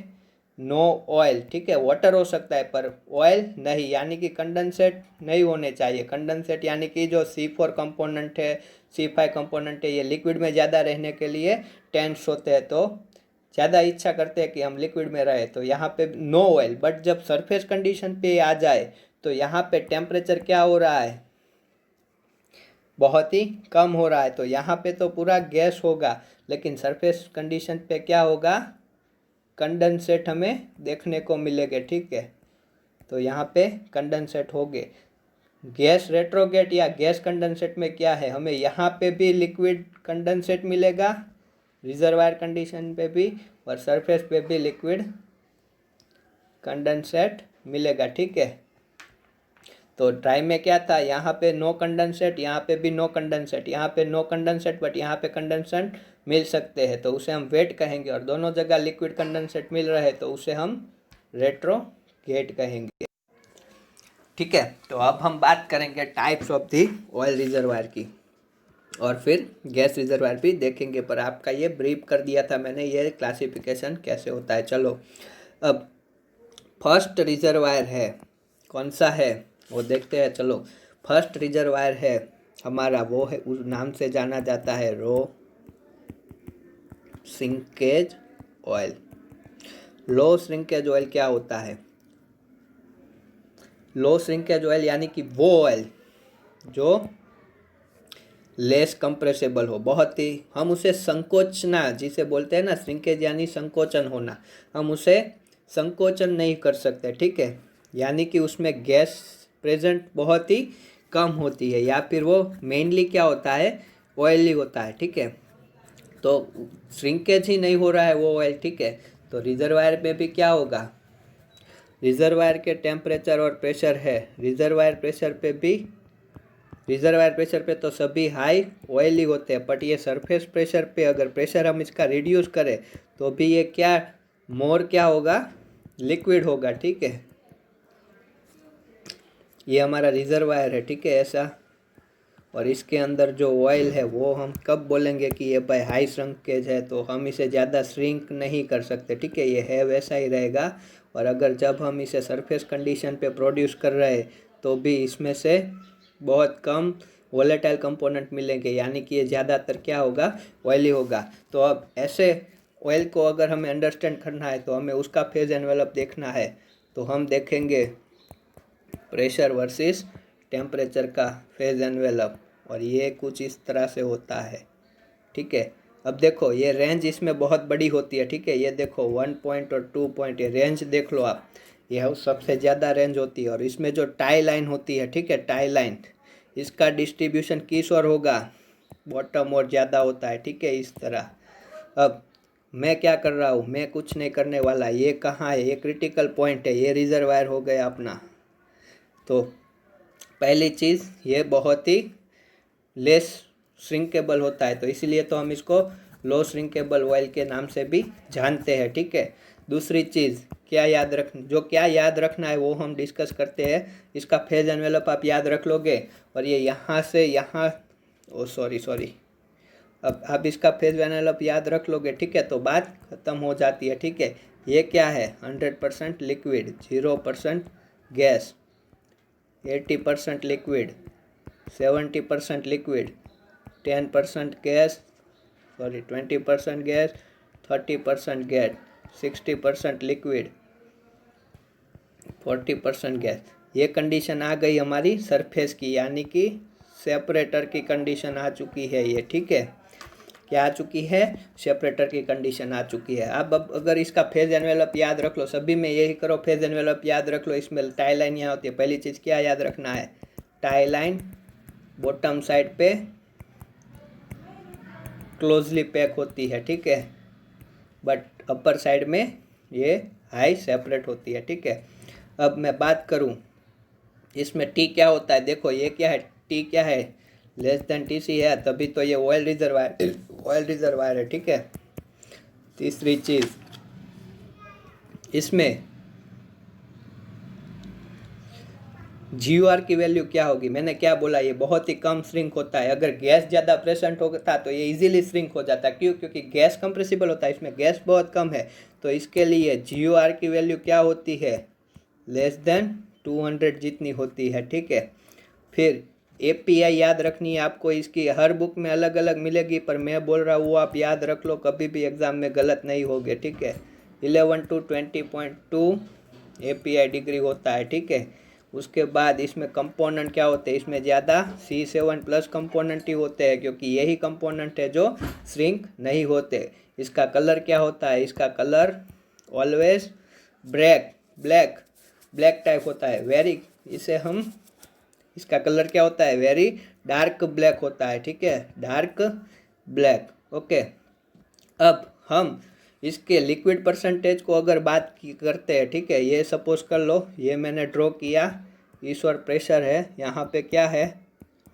नो ऑयल, ठीक है, वाटर हो सकता है पर ऑयल नहीं, यानी कि कंडेंसेट नहीं होने चाहिए। कंडेंसेट यानी कि जो C4 कंपोनेंट है, C5 कंपोनेंट है, ये लिक्विड में ज़्यादा रहने के लिए टेंस होते हैं, तो ज़्यादा इच्छा करते हैं कि हम लिक्विड में रहे, तो यहाँ पे नो ऑयल। बट जब सरफेस कंडीशन पे आ जाए तो यहाँ पे टेम्परेचर क्या हो रहा है, बहुत ही कम हो रहा है, तो यहाँ पे तो पूरा गैस होगा, लेकिन सरफेस कंडीशन पे क्या होगा, कंडेंसेट हमें देखने को मिलेंगे, ठीक है। तो यहाँ पे कंडेंसेट हो गए। गैस रेट्रोगेट या गैस कंडेंसेट में क्या है, हमें यहाँ पे भी लिक्विड कंडेंसेट मिलेगा रिजर्वायर कंडीशन पे भी, और सरफेस पे भी लिक्विड कंडेंसेट मिलेगा, ठीक है। तो ड्राई में क्या था, यहाँ पे नो कंडेंसेट, यहाँ पे भी नो कंडेंसेट, यहाँ पे नो कंडेंसेट बट यहाँ पे कंडेंसेट मिल सकते हैं, तो उसे हम वेट कहेंगे। और दोनों जगह लिक्विड कंडेंसेट मिल रहे हैं तो उसे हम रेट्रोगेट कहेंगे, ठीक है। तो अब हम बात करेंगे types of the oil reservoir की, और फिर गैस रिजर्वायर भी देखेंगे, पर आपका ये ब्रीफ कर दिया था मैंने, ये क्लासिफिकेशन कैसे होता है। चलो अब फर्स्ट रिजर्वायर है, कौन सा है वो देखते हैं। चलो फर्स्ट रिजर्वायर है हमारा, वो है, उस नाम से जाना जाता है रो श्रिंकेज ऑयल। लो श्रिंकेज ऑयल क्या होता है, लो श्रिंकेज ऑयल यानी कि वो ऑयल जो लेस कंप्रेसेबल हो, बहुत ही, हम उसे संकोचना जिसे बोलते हैं ना, श्रिंकेज यानी संकोचन होना, हम उसे संकोचन नहीं कर सकते, ठीक है। यानी कि उसमें गैस प्रेजेंट बहुत ही कम होती है, या फिर वो मेनली क्या होता है, ऑयली होता है, ठीक है। तो श्रिंकेज ही नहीं हो रहा है वो ऑयल, ठीक है। तो रिजर्वायर में भी क्या होगा, रिजर्वायर के टेम्परेचर और प्रेशर है, रिजर्वायर प्रेशर पे तो सभी हाई ऑयली होते हैं, बट ये सरफेस प्रेशर पे अगर प्रेशर हम इसका रिड्यूस करें तो भी ये क्या, मोर क्या होगा, लिक्विड होगा, ठीक है। ये हमारा रिजर्वायर है, ठीक है, ऐसा। और इसके अंदर जो ऑयल है वो हम कब बोलेंगे कि ये भाई हाई श्रिंकेज है, तो हम इसे ज़्यादा श्रिंक नहीं कर सकते, ठीक है, ये है वैसा ही रहेगा। और अगर जब हम इसे सरफेस कंडीशन पे प्रोड्यूस कर रहे हैं तो भी इसमें से बहुत कम वोलेटाइल कंपोनेंट मिलेंगे, यानी कि ये ज़्यादातर क्या होगा, ऑयली होगा। तो अब ऐसे ऑयल को अगर हमें अंडरस्टैंड करना है तो हमें उसका फेज एनवेलप देखना है। तो हम देखेंगे प्रेशर वर्सेस टेम्परेचर का फेज एनवेलप, और ये कुछ इस तरह से होता है, ठीक है। अब देखो ये रेंज इसमें बहुत बड़ी होती है, ठीक है, ये देखो 1 पॉइंट और 2 पॉइंट, ये रेंज देख लो आप, यह सबसे ज़्यादा रेंज होती है। और इसमें जो टाई लाइन होती है, ठीक है, टाई लाइन, इसका डिस्ट्रीब्यूशन किस ओर होगा, बॉटम और ज़्यादा होता है, ठीक है, इस तरह। अब मैं क्या कर रहा हूँ, मैं कुछ नहीं करने वाला, ये कहाँ है, ये क्रिटिकल पॉइंट है, ये रिजर्वायर हो गया अपना। तो पहली चीज़, ये बहुत ही लेस श्रिंकेबल होता है, तो इसीलिए तो हम इसको लो श्रिंकेबल ऑयल के नाम से भी जानते हैं, ठीक है। दूसरी चीज़ क्या याद रखना है वो हम डिस्कस करते हैं। इसका फेज एनवेलप आप याद रख लोगे, और ये यहाँ से यहाँ, ओ सॉरी, अब आप इसका फेज एनवेलप याद रख लोगे, ठीक है, तो बात खत्म हो जाती है, ठीक है। ये क्या है, 100% liquid, 0% gas, 80% liquid, 70% liquid, 10% gas, 20% gas, 30% gas, 60% liquid, 40% gas. ये कंडीशन आ गई हमारी सरफेस की, यानी कि सेपरेटर की कंडीशन आ चुकी है ये, ठीक है। क्या आ चुकी है, सेपरेटर की कंडीशन आ चुकी है। अब अगर इसका फेज एनवेलप याद रख लो, सभी में यही करो, फेज एनवेलप याद रख लो। इसमें टाई लाइन यहाँ होती है, पहली चीज़ क्या याद रखना है, टाई लाइन बॉटम साइड पे क्लोजली पैक होती है, ठीक है, बट अपर साइड में ये हाई सेपरेट होती है, ठीक है। अब मैं बात करूँ इसमें टी क्या होता है, देखो ये क्या है, टी क्या है, लेस देन टी सी है, तभी तो ये ऑयल रिजर्वायर है, ठीक है। तीसरी चीज़, इसमें GUR की वैल्यू क्या होगी, मैंने क्या बोला, ये बहुत ही कम श्रिंक होता है। अगर गैस ज़्यादा प्रेजेंट होता तो ये इजीली श्रिंक हो जाता, क्यों, क्योंकि गैस कंप्रेसिबल होता है, इसमें गैस बहुत कम है। तो इसके लिए GUR की वैल्यू क्या होती है, लेस देन 200 जितनी होती है, ठीक है। फिर API याद रखनी है आपको, इसकी हर बुक में अलग अलग मिलेगी, पर मैं बोल रहा हूँ वो आप याद रख लो, कभी भी एग्ज़ाम में गलत नहीं होगे, ठीक है। 11 to 20.2 API डिग्री होता है, ठीक है। उसके बाद इसमें कंपोनेंट क्या होते हैं, इसमें ज़्यादा C7+ कंपोनेंट ही होते हैं, क्योंकि यही कंपोनेंट है जो श्रिंक नहीं होते। इसका कलर क्या होता है, इसका कलर ऑलवेज ब्लैक टाइप होता है, इसका कलर क्या होता है, वेरी डार्क ब्लैक होता है, ठीक है, डार्क ब्लैक, ओके। अब हम इसके लिक्विड परसेंटेज को अगर करते हैं, ठीक है, ये सपोज कर लो, ये मैंने ड्रॉ किया, इस और प्रेशर है, यहाँ पे क्या है,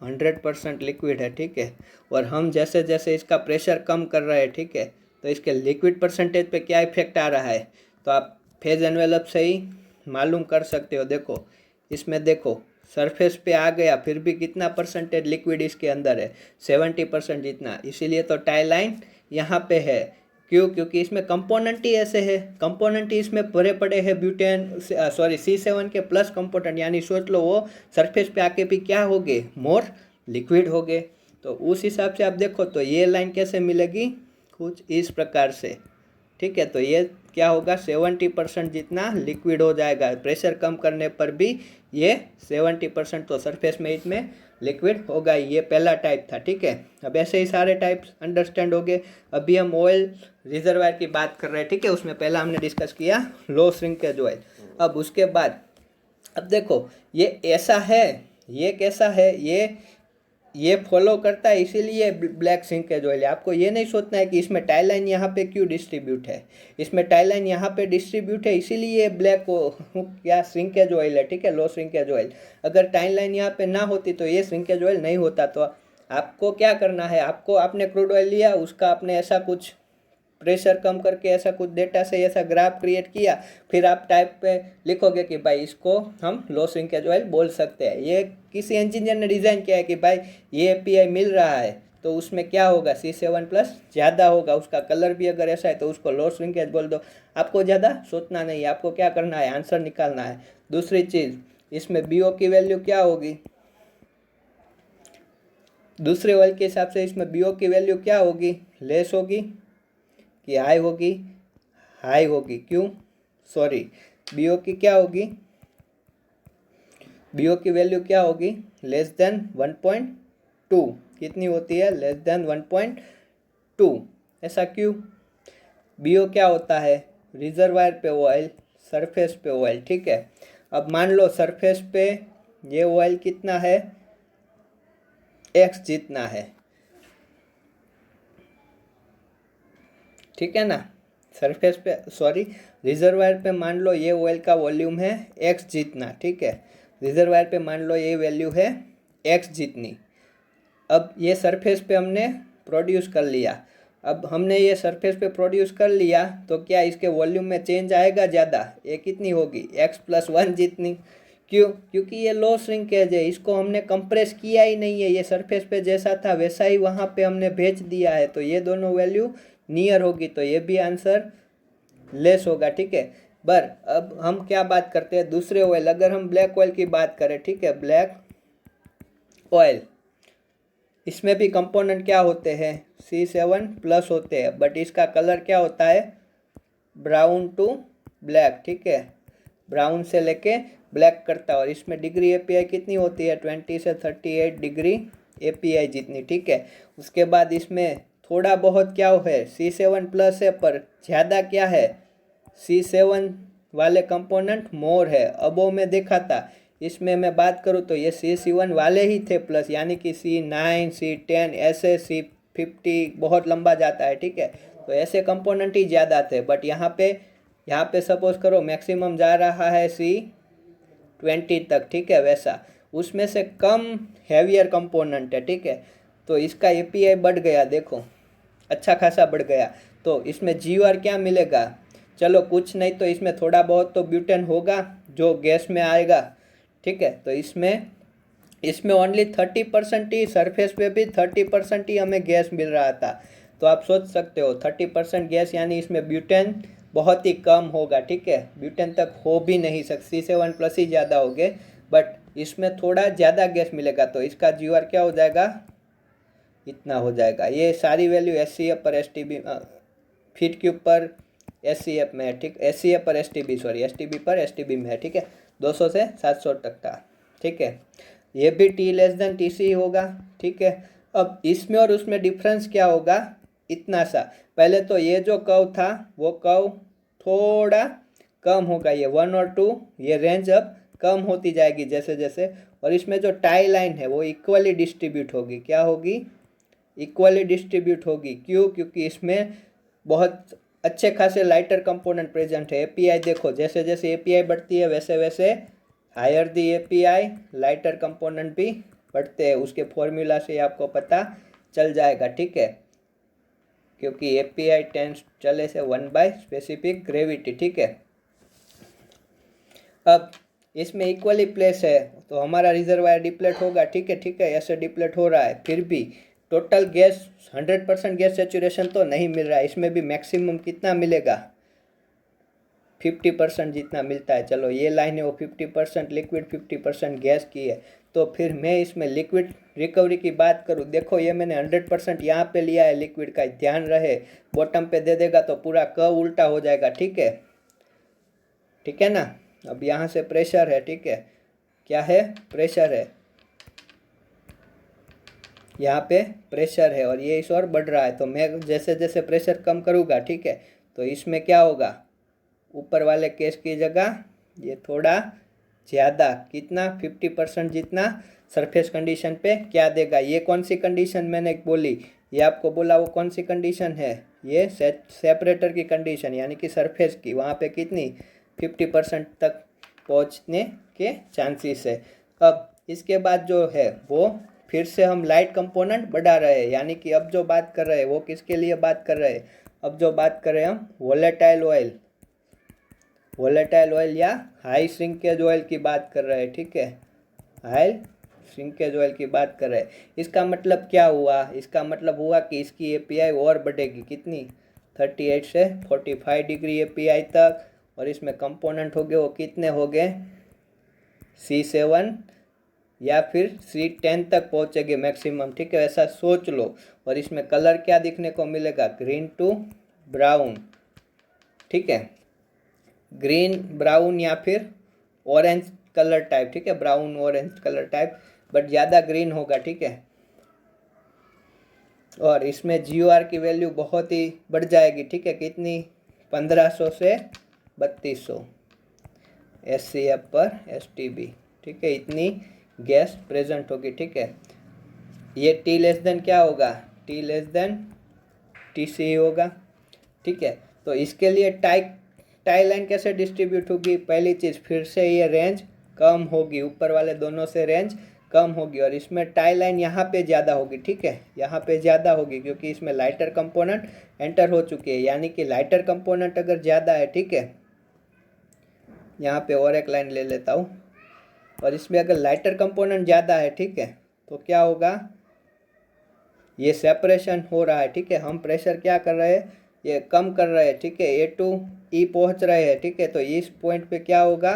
100% लिक्विड है, ठीक है। और हम जैसे जैसे इसका प्रेशर कम कर रहे हैं, ठीक है, तो इसके लिक्विड परसेंटेज पे क्या इफेक्ट आ रहा है, तो आप फेज एनवेलप से ही मालूम कर सकते हो। देखो इसमें देखो सरफेस पे आ गया, फिर भी कितना परसेंटेज लिक्विड इसके अंदर है, 70% जितना, इसीलिए तो टाई लाइन यहाँ पे है। क्यों, क्योंकि इसमें कंपोनेंट ही ऐसे है, कंपोनेंट ही इसमें भरे पड़े हैं, C7 के प्लस कंपोनेंट, यानी सोच लो वो सरफेस पे आके भी क्या हो गए, मोर लिक्विड हो गए। तो उस हिसाब से आप देखो तो ये लाइन कैसे मिलेगी, कुछ इस प्रकार से, ठीक है। तो ये क्या होगा, 70% जितना लिक्विड हो जाएगा, प्रेशर कम करने पर भी ये 70% तो सरफेस में इसमें लिक्विड होगा। ये पहला टाइप था, ठीक है। अब ऐसे ही सारे टाइप्स अंडरस्टैंड हो गए। अभी हम ऑयल रिजर्वायर की बात कर रहे हैं, ठीक है, उसमें पहला हमने डिस्कस किया लो श्रिंकेज ऑयल। अब उसके बाद अब देखो ये ऐसा है, ये कैसा है, ये फॉलो करता है, इसीलिए ब्लैक श्रिंकेज ऑयल है। आपको ये नहीं सोचना है कि इसमें टाई लाइन यहाँ पे क्यों डिस्ट्रीब्यूट है, इसमें टाई लाइन यहाँ पे डिस्ट्रीब्यूट है, इसीलिए ब्लैक क्या श्रिंकेज ऑयल है, ठीक है, लो श्रिंकेज ऑयल। अगर टाई लाइन यहाँ पे ना होती तो ये श्रिंकेज ऑयल नहीं होता। तो आपको क्या करना है, आपने क्रूड ऑयल लिया, उसका आपने ऐसा कुछ प्रेशर कम करके ऐसा कुछ डेटा से ऐसा ग्राफ क्रिएट किया, फिर आप टाइप पे लिखोगे कि भाई इसको हम लो श्रिंकेज ऑयल बोल सकते हैं। ये किसी इंजीनियर ने डिज़ाइन किया है कि भाई ये एपीआई मिल रहा है तो उसमें क्या होगा, C7+ ज़्यादा होगा, उसका कलर भी अगर ऐसा है तो उसको लो श्रिंकेज बोल दो। आपको ज़्यादा सोचना नहीं है, आपको क्या करना है, आंसर निकालना है। दूसरी चीज़, इसमें BO की वैल्यू क्या होगी, दूसरे ऑयल के हिसाब से इसमें BO की वैल्यू क्या होगी, लेस होगी कि हाई होगी, हाई होगी। क्यों, सॉरी, BO की क्या होगी, BO की वैल्यू क्या होगी, लेस देन 1.2। कितनी होती है, लेस देन 1.2। ऐसा क्यों, BO क्या होता है, रिजर्वायर पे ऑयल, सरफेस पे ऑयल, ठीक है। अब मान लो सरफेस पे ये ऑयल कितना है, X जितना है, ठीक है ना। सरफेस पे, सॉरी, रिजर्वायर पे मान लो ये ऑयल का वॉल्यूम है X जितना, ठीक है। रिजर्वायर पे मान लो ये वैल्यू है X जितनी। अब ये सरफेस पे हमने प्रोड्यूस कर लिया। अब हमने ये सरफेस पे प्रोड्यूस कर लिया तो क्या इसके वॉल्यूम में चेंज आएगा ज़्यादा, ये कितनी होगी, X+1 जितनी। क्यों, क्योंकि ये लो श्रिंकेज है, इसको हमने कंप्रेस किया ही नहीं है, ये सरफेस पे जैसा था वैसा ही वहाँ पे हमने भेज दिया है, तो ये दोनों वैल्यू नियर होगी, तो ये भी आंसर लेस होगा, ठीक है। पर अब हम क्या बात करते हैं, दूसरे ऑयल, अगर हम ब्लैक ऑयल की बात करें, ठीक है, ब्लैक ऑयल, इसमें भी कंपोनेंट क्या होते हैं, C7+ होते हैं, बट इसका कलर क्या होता है, ब्राउन टू ब्लैक, ठीक है, ब्राउन से लेके ब्लैक करता है। और इसमें डिग्री एपीआई कितनी होती है, 20 से 38 डिग्री एपीआई जितनी, ठीक है। उसके बाद इसमें थोड़ा बहुत क्या है, C7+ है, पर ज़्यादा क्या है, C7 वाले कंपोनेंट मोर है। अबो में देखा था, इसमें मैं बात करूँ तो ये C7 वाले ही थे प्लस, यानी कि C9 C10 ऐसे C50 बहुत लंबा जाता है, ठीक है, तो ऐसे कंपोनेंट ही ज़्यादा थे। बट यहाँ पे सपोज करो मैक्सिमम जा रहा है C20 तक, ठीक है, वैसा उसमें से कम हैवियर कंपोनेंट है, ठीक है। तो इसका एपीआई बढ़ गया, देखो अच्छा खासा बढ़ गया। तो इसमें GOR क्या मिलेगा, चलो कुछ नहीं तो इसमें थोड़ा बहुत तो ब्यूटेन होगा जो गैस में आएगा, ठीक है। तो इसमें ओनली 30% ही, सरफेस पे भी 30% ही हमें गैस मिल रहा था। तो आप सोच सकते हो 30% गैस, यानी इसमें ब्यूटेन बहुत ही कम होगा, ठीक है, ब्यूटेन तक हो भी नहीं सकती, C7+ ही ज़्यादा हो गए, बट इसमें थोड़ा ज़्यादा गैस मिलेगा, तो इसका GOR क्या हो जाएगा, इतना हो जाएगा। ये सारी वैल्यू SCF पर STB, फीट क्यूब पर SCF में है, ठीक, SCF पर STB, सॉरी STB पर STB में है, ठीक है, 200 से 700 तक का, ठीक है। ये भी T<TC होगा, ठीक है। अब इसमें और उसमें डिफरेंस क्या होगा, इतना सा, पहले तो ये जो कर्व था वो कर्व थोड़ा कम होगा, ये 1 और 2, ये रेंज अब कम होती जाएगी जैसे जैसे। और इसमें जो टाई लाइन है वो इक्वली डिस्ट्रीब्यूट होगी, क्या होगी, इक्वली डिस्ट्रीब्यूट होगी। क्यों, क्योंकि इसमें बहुत अच्छे खासे लाइटर कंपोनेंट प्रेजेंट है। एपीआई देखो, जैसे जैसे एपीआई बढ़ती है वैसे वैसे हायर दी एपीआई लाइटर कंपोनेंट भी बढ़ते हैं, उसके फॉर्मूला से आपको पता चल जाएगा, ठीक है, क्योंकि एपीआई टेंस चले से 1 स्पेसिफिक ग्रेविटी, ठीक है। अब इसमें इक्वली प्लेस है तो हमारा रिजर्वायर डिप्लेट होगा, ठीक है, ठीक है, ऐसे डिप्लेट हो रहा है, फिर भी टोटल गैस 100% गैस सेचुरेशन तो नहीं मिल रहा है, इसमें भी मैक्सिमम कितना मिलेगा, 50% जितना मिलता है। चलो ये लाइन है वो 50% लिक्विड 50% गैस की है, तो फिर मैं इसमें लिक्विड रिकवरी की बात करूँ, देखो ये मैंने 100% यहाँ पे लिया है लिक्विड का, ध्यान रहे, बॉटम पे दे देगा तो पूरा कर्व उल्टा हो जाएगा, ठीक है, ठीक है ना। अब यहाँ से प्रेशर है, ठीक है, क्या है, प्रेशर है, यहाँ पे प्रेशर है और ये इस और बढ़ रहा है, तो मैं जैसे जैसे प्रेशर कम करूँगा, ठीक है, तो इसमें क्या होगा, ऊपर वाले केस की जगह ये थोड़ा ज़्यादा, कितना, 50% जितना सरफेस कंडीशन पे क्या देगा। ये कौन सी कंडीशन मैंने बोली, ये आपको बोला वो कौन सी कंडीशन है, ये सेपरेटर की कंडीशन, यानी कि सरफेस की, वहाँ पे कितनी 50% तक पहुँचने के चांसेस है। अब इसके बाद जो है वो फिर से हम लाइट कंपोनेंट बढ़ा रहे हैं, यानी कि अब जो बात कर रहे हैं वो किसके लिए बात कर रहे हैं, अब जो बात करें हम वोलेटाइल ऑयल या हाई श्रिंकेज ऑयल की बात कर रहे हैं, ठीक है, हाई श्रिंकेज ऑयल की बात कर रहे हैं। इसका मतलब क्या हुआ? इसका मतलब हुआ कि इसकी एपीआई और बढ़ेगी, कितनी, 38 से 45 डिग्री एपीआई तक, और इसमें कंपोनेंट हो गए वो कितने हो गए, C7 या फिर C10 तक पहुंचेगी मैक्सिमम, ठीक है, ऐसा सोच लो। और इसमें कलर क्या दिखने को मिलेगा, ग्रीन टू ब्राउन, ठीक है, ग्रीन ब्राउन या फिर ऑरेंज कलर टाइप, ठीक है, brown orange colour type, but ज़्यादा ग्रीन होगा, ठीक है। और इसमें GOR की वैल्यू बहुत ही बढ़ जाएगी, ठीक है, कितनी, 1500 से 3200 SCF पर STB, ठीक है, इतनी गैस प्रेजेंट होगी, ठीक है। ये T लेस देन क्या होगा, T लेस देन TC होगा, ठीक है। तो इसके लिए टाई लाइन कैसे डिस्ट्रीब्यूट होगी, पहली चीज़ फिर से ये रेंज कम होगी, ऊपर वाले दोनों से रेंज कम होगी, और इसमें टाई लाइन यहाँ पे ज़्यादा होगी, ठीक है, यहाँ पे ज़्यादा होगी क्योंकि इसमें लाइटर कंपोनेंट एंटर हो चुके हैं, यानी कि लाइटर कंपोनेंट अगर ज़्यादा है, ठीक है, यहाँ पे और एक लाइन ले लेता हूँ, और इसमें अगर लाइटर कंपोनेंट ज़्यादा है, ठीक है, तो क्या होगा, ये सेपरेशन हो रहा है, ठीक है, हम प्रेशर क्या कर रहे हैं, ये कम कर रहे हैं, ठीक है, A to E पहुँच रहे हैं, ठीक है। तो इस पॉइंट पे क्या होगा,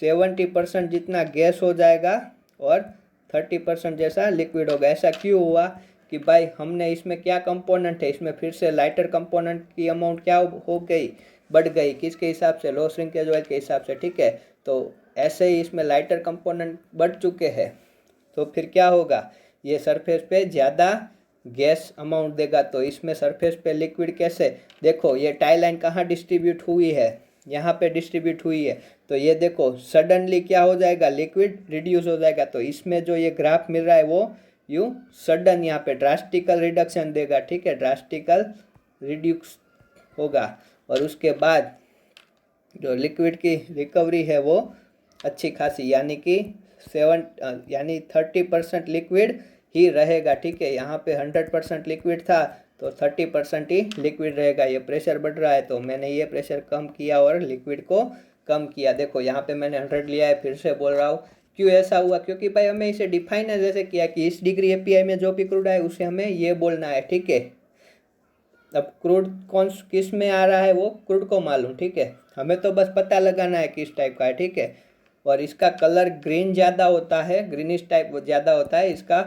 70% जितना गैस हो जाएगा और 30% जैसा लिक्विड होगा। ऐसा क्यों हुआ कि भाई हमने इसमें क्या कंपोनेंट है, इसमें फिर से लाइटर कंपोनेंट की अमाउंट क्या हो गई, बढ़ गई, किसके हिसाब से, लो श्रिंकेज ऑयल के हिसाब से, ठीक है। तो ऐसे ही इसमें लाइटर कंपोनेंट बढ़ चुके हैं, तो फिर क्या होगा, ये सरफेस पे ज़्यादा गैस अमाउंट देगा। तो इसमें सरफेस पे लिक्विड कैसे, देखो ये टाई लाइन कहाँ डिस्ट्रीब्यूट हुई है, यहाँ पे डिस्ट्रीब्यूट हुई है, तो ये देखो सडनली क्या हो जाएगा, लिक्विड रिड्यूस हो जाएगा। तो इसमें जो ये ग्राफ मिल रहा है वो यूँ सडन यहाँ पे ड्रास्टिकल रिडक्शन देगा, ठीक है, ड्रास्टिकल रिड्यूस होगा, और उसके बाद जो लिक्विड की रिकवरी है वो अच्छी खासी, यानी कि 30% लिक्विड ही रहेगा, ठीक है। यहाँ पे 100% लिक्विड था तो 30% ही लिक्विड रहेगा। ये प्रेशर बढ़ रहा है तो मैंने ये प्रेशर कम किया और लिक्विड को कम किया। देखो यहाँ पे मैंने 100 लिया है, फिर से बोल रहा हूँ क्यों ऐसा हुआ, क्योंकि भाई हमें इसे डिफाइन जैसे किया कि इस डिग्री एपीआई में जो भी क्रूड है उसे हमें ये बोलना है, ठीक है। अब क्रूड कौन किस में आ रहा है वो क्रूड को मालूम, ठीक है, हमें तो बस पता लगाना है किस टाइप का है, ठीक है। और इसका कलर ग्रीन ज़्यादा होता है, ग्रीनिश टाइप ज़्यादा होता है, इसका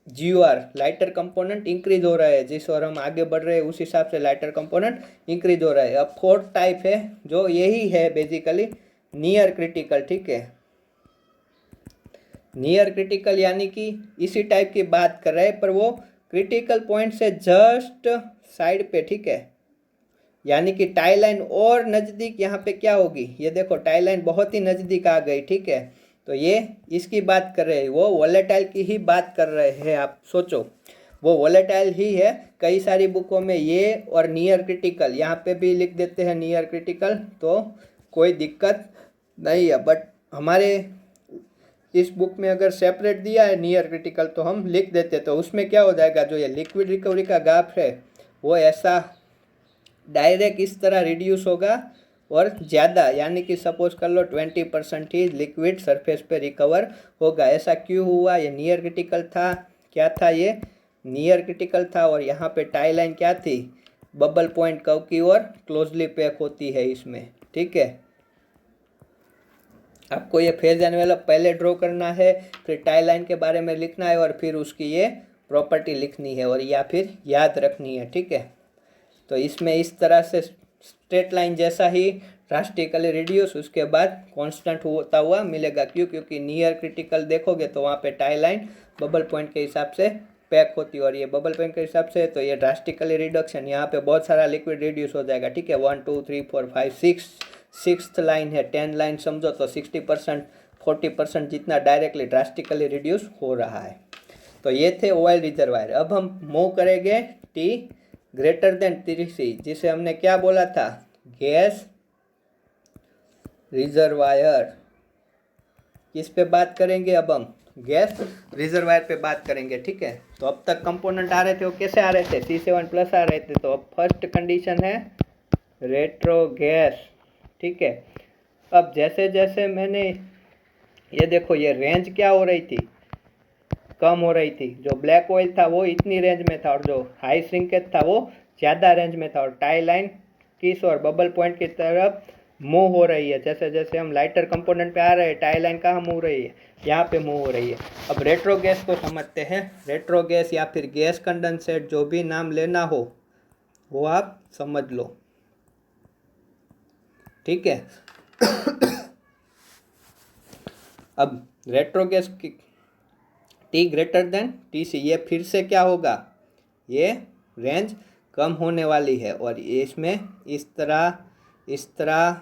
GOR लाइटर कंपोनेंट इंक्रीज हो रहा है, जिस और हम आगे बढ़ रहे हैं उस हिसाब से लाइटर कंपोनेंट इंक्रीज हो रहा है। अब फोर्थ टाइप है जो यही है बेसिकली नियर क्रिटिकल, ठीक है, नियर क्रिटिकल यानी कि इसी टाइप की बात कर रहे हैं पर वो क्रिटिकल पॉइंट से जस्ट साइड पे, ठीक है, यानी कि टाई लाइन और नज़दीक यहाँ पे क्या होगी, ये देखो टाई लाइन बहुत ही नज़दीक आ गई, ठीक है। तो ये इसकी बात कर रहे हैं, वो वोलेटाइल की ही बात कर रहे हैं, आप सोचो वो वोलेटाइल ही है। कई सारी बुकों में ये और नियर क्रिटिकल यहाँ पे भी लिख देते हैं नियर क्रिटिकल, तो कोई दिक्कत नहीं है, बट हमारे इस बुक में अगर सेपरेट दिया है नियर क्रिटिकल तो हम लिख देते, तो उसमें क्या हो जाएगा, जो ये लिक्विड रिकवरी का ग्राफ है वो ऐसा डायरेक्ट इस तरह रिड्यूस होगा और ज़्यादा, यानी कि सपोज कर लो 20% ही लिक्विड सरफेस पे रिकवर होगा। ऐसा क्यों हुआ, ये नियर क्रिटिकल था, क्या था, ये नियर क्रिटिकल था, और यहाँ पे टाई लाइन क्या थी, बबल पॉइंट कर्व की ओर क्लोजली पैक होती है इसमें, ठीक है। आपको ये फेज एनवेलप पहले ड्रॉ करना है, फिर टाई लाइन के बारे में लिखना है, और फिर उसकी ये प्रॉपर्टी लिखनी है और या फिर याद रखनी है, ठीक है। तो इसमें इस तरह से स्ट्रेट लाइन जैसा ही ड्रास्टिकली रिड्यूस, उसके बाद कांस्टेंट होता हुआ मिलेगा। क्यों, क्योंकि नियर क्रिटिकल देखोगे तो वहाँ पे टाई लाइन बबल पॉइंट के हिसाब से पैक होती है, और ये बबल पॉइंट के हिसाब से तो ये ड्रास्टिकली रिडक्शन, यहाँ पे बहुत सारा लिक्विड रिड्यूस हो जाएगा, ठीक है। 1 2 3 4 5 6 सिक्स्थ लाइन है, 10 लाइन समझो तो 60% 40% जितना डायरेक्टली ड्रास्टिकली रिड्यूस हो रहा है। तो ये थे ऑयल रिजर्वायर। अब हम मूव करेंगे T ग्रेटर देन 3C, जिसे हमने क्या बोला था, गैस रिजर्वायर। किस पे बात करेंगे अब हम, गैस रिजर्वायर पे बात करेंगे, ठीक है। तो अब तक कंपोनेंट आ रहे थे वो कैसे आ रहे थे, C7+ आ रहे थे। तो अब फर्स्ट कंडीशन है रेट्रो गैस, ठीक है। अब जैसे जैसे मैंने ये देखो, ये रेंज क्या हो रही थी, कम हो रही थी। जो ब्लैक ऑयल था वो इतनी रेंज में था और जो हाई श्रिंकेज था वो ज़्यादा रेंज में था, और टाई लाइन किस और बबल पॉइंट की तरफ मूव हो रही है। जैसे जैसे हम लाइटर कंपोनेंट पे आ रहे हैं, टाई लाइन कहाँ मूव रही है, यहाँ पे मूव हो रही है। अब रेट्रो गैस को समझते हैं। रेट्रो गैस या फिर गैस कंडेंसेट, जो भी नाम लेना हो वो आप समझ लो, ठीक है। अब रेट्रो गैस की T greater than TC, ये फिर से क्या होगा, ये रेंज कम होने वाली है और इसमें इस तरह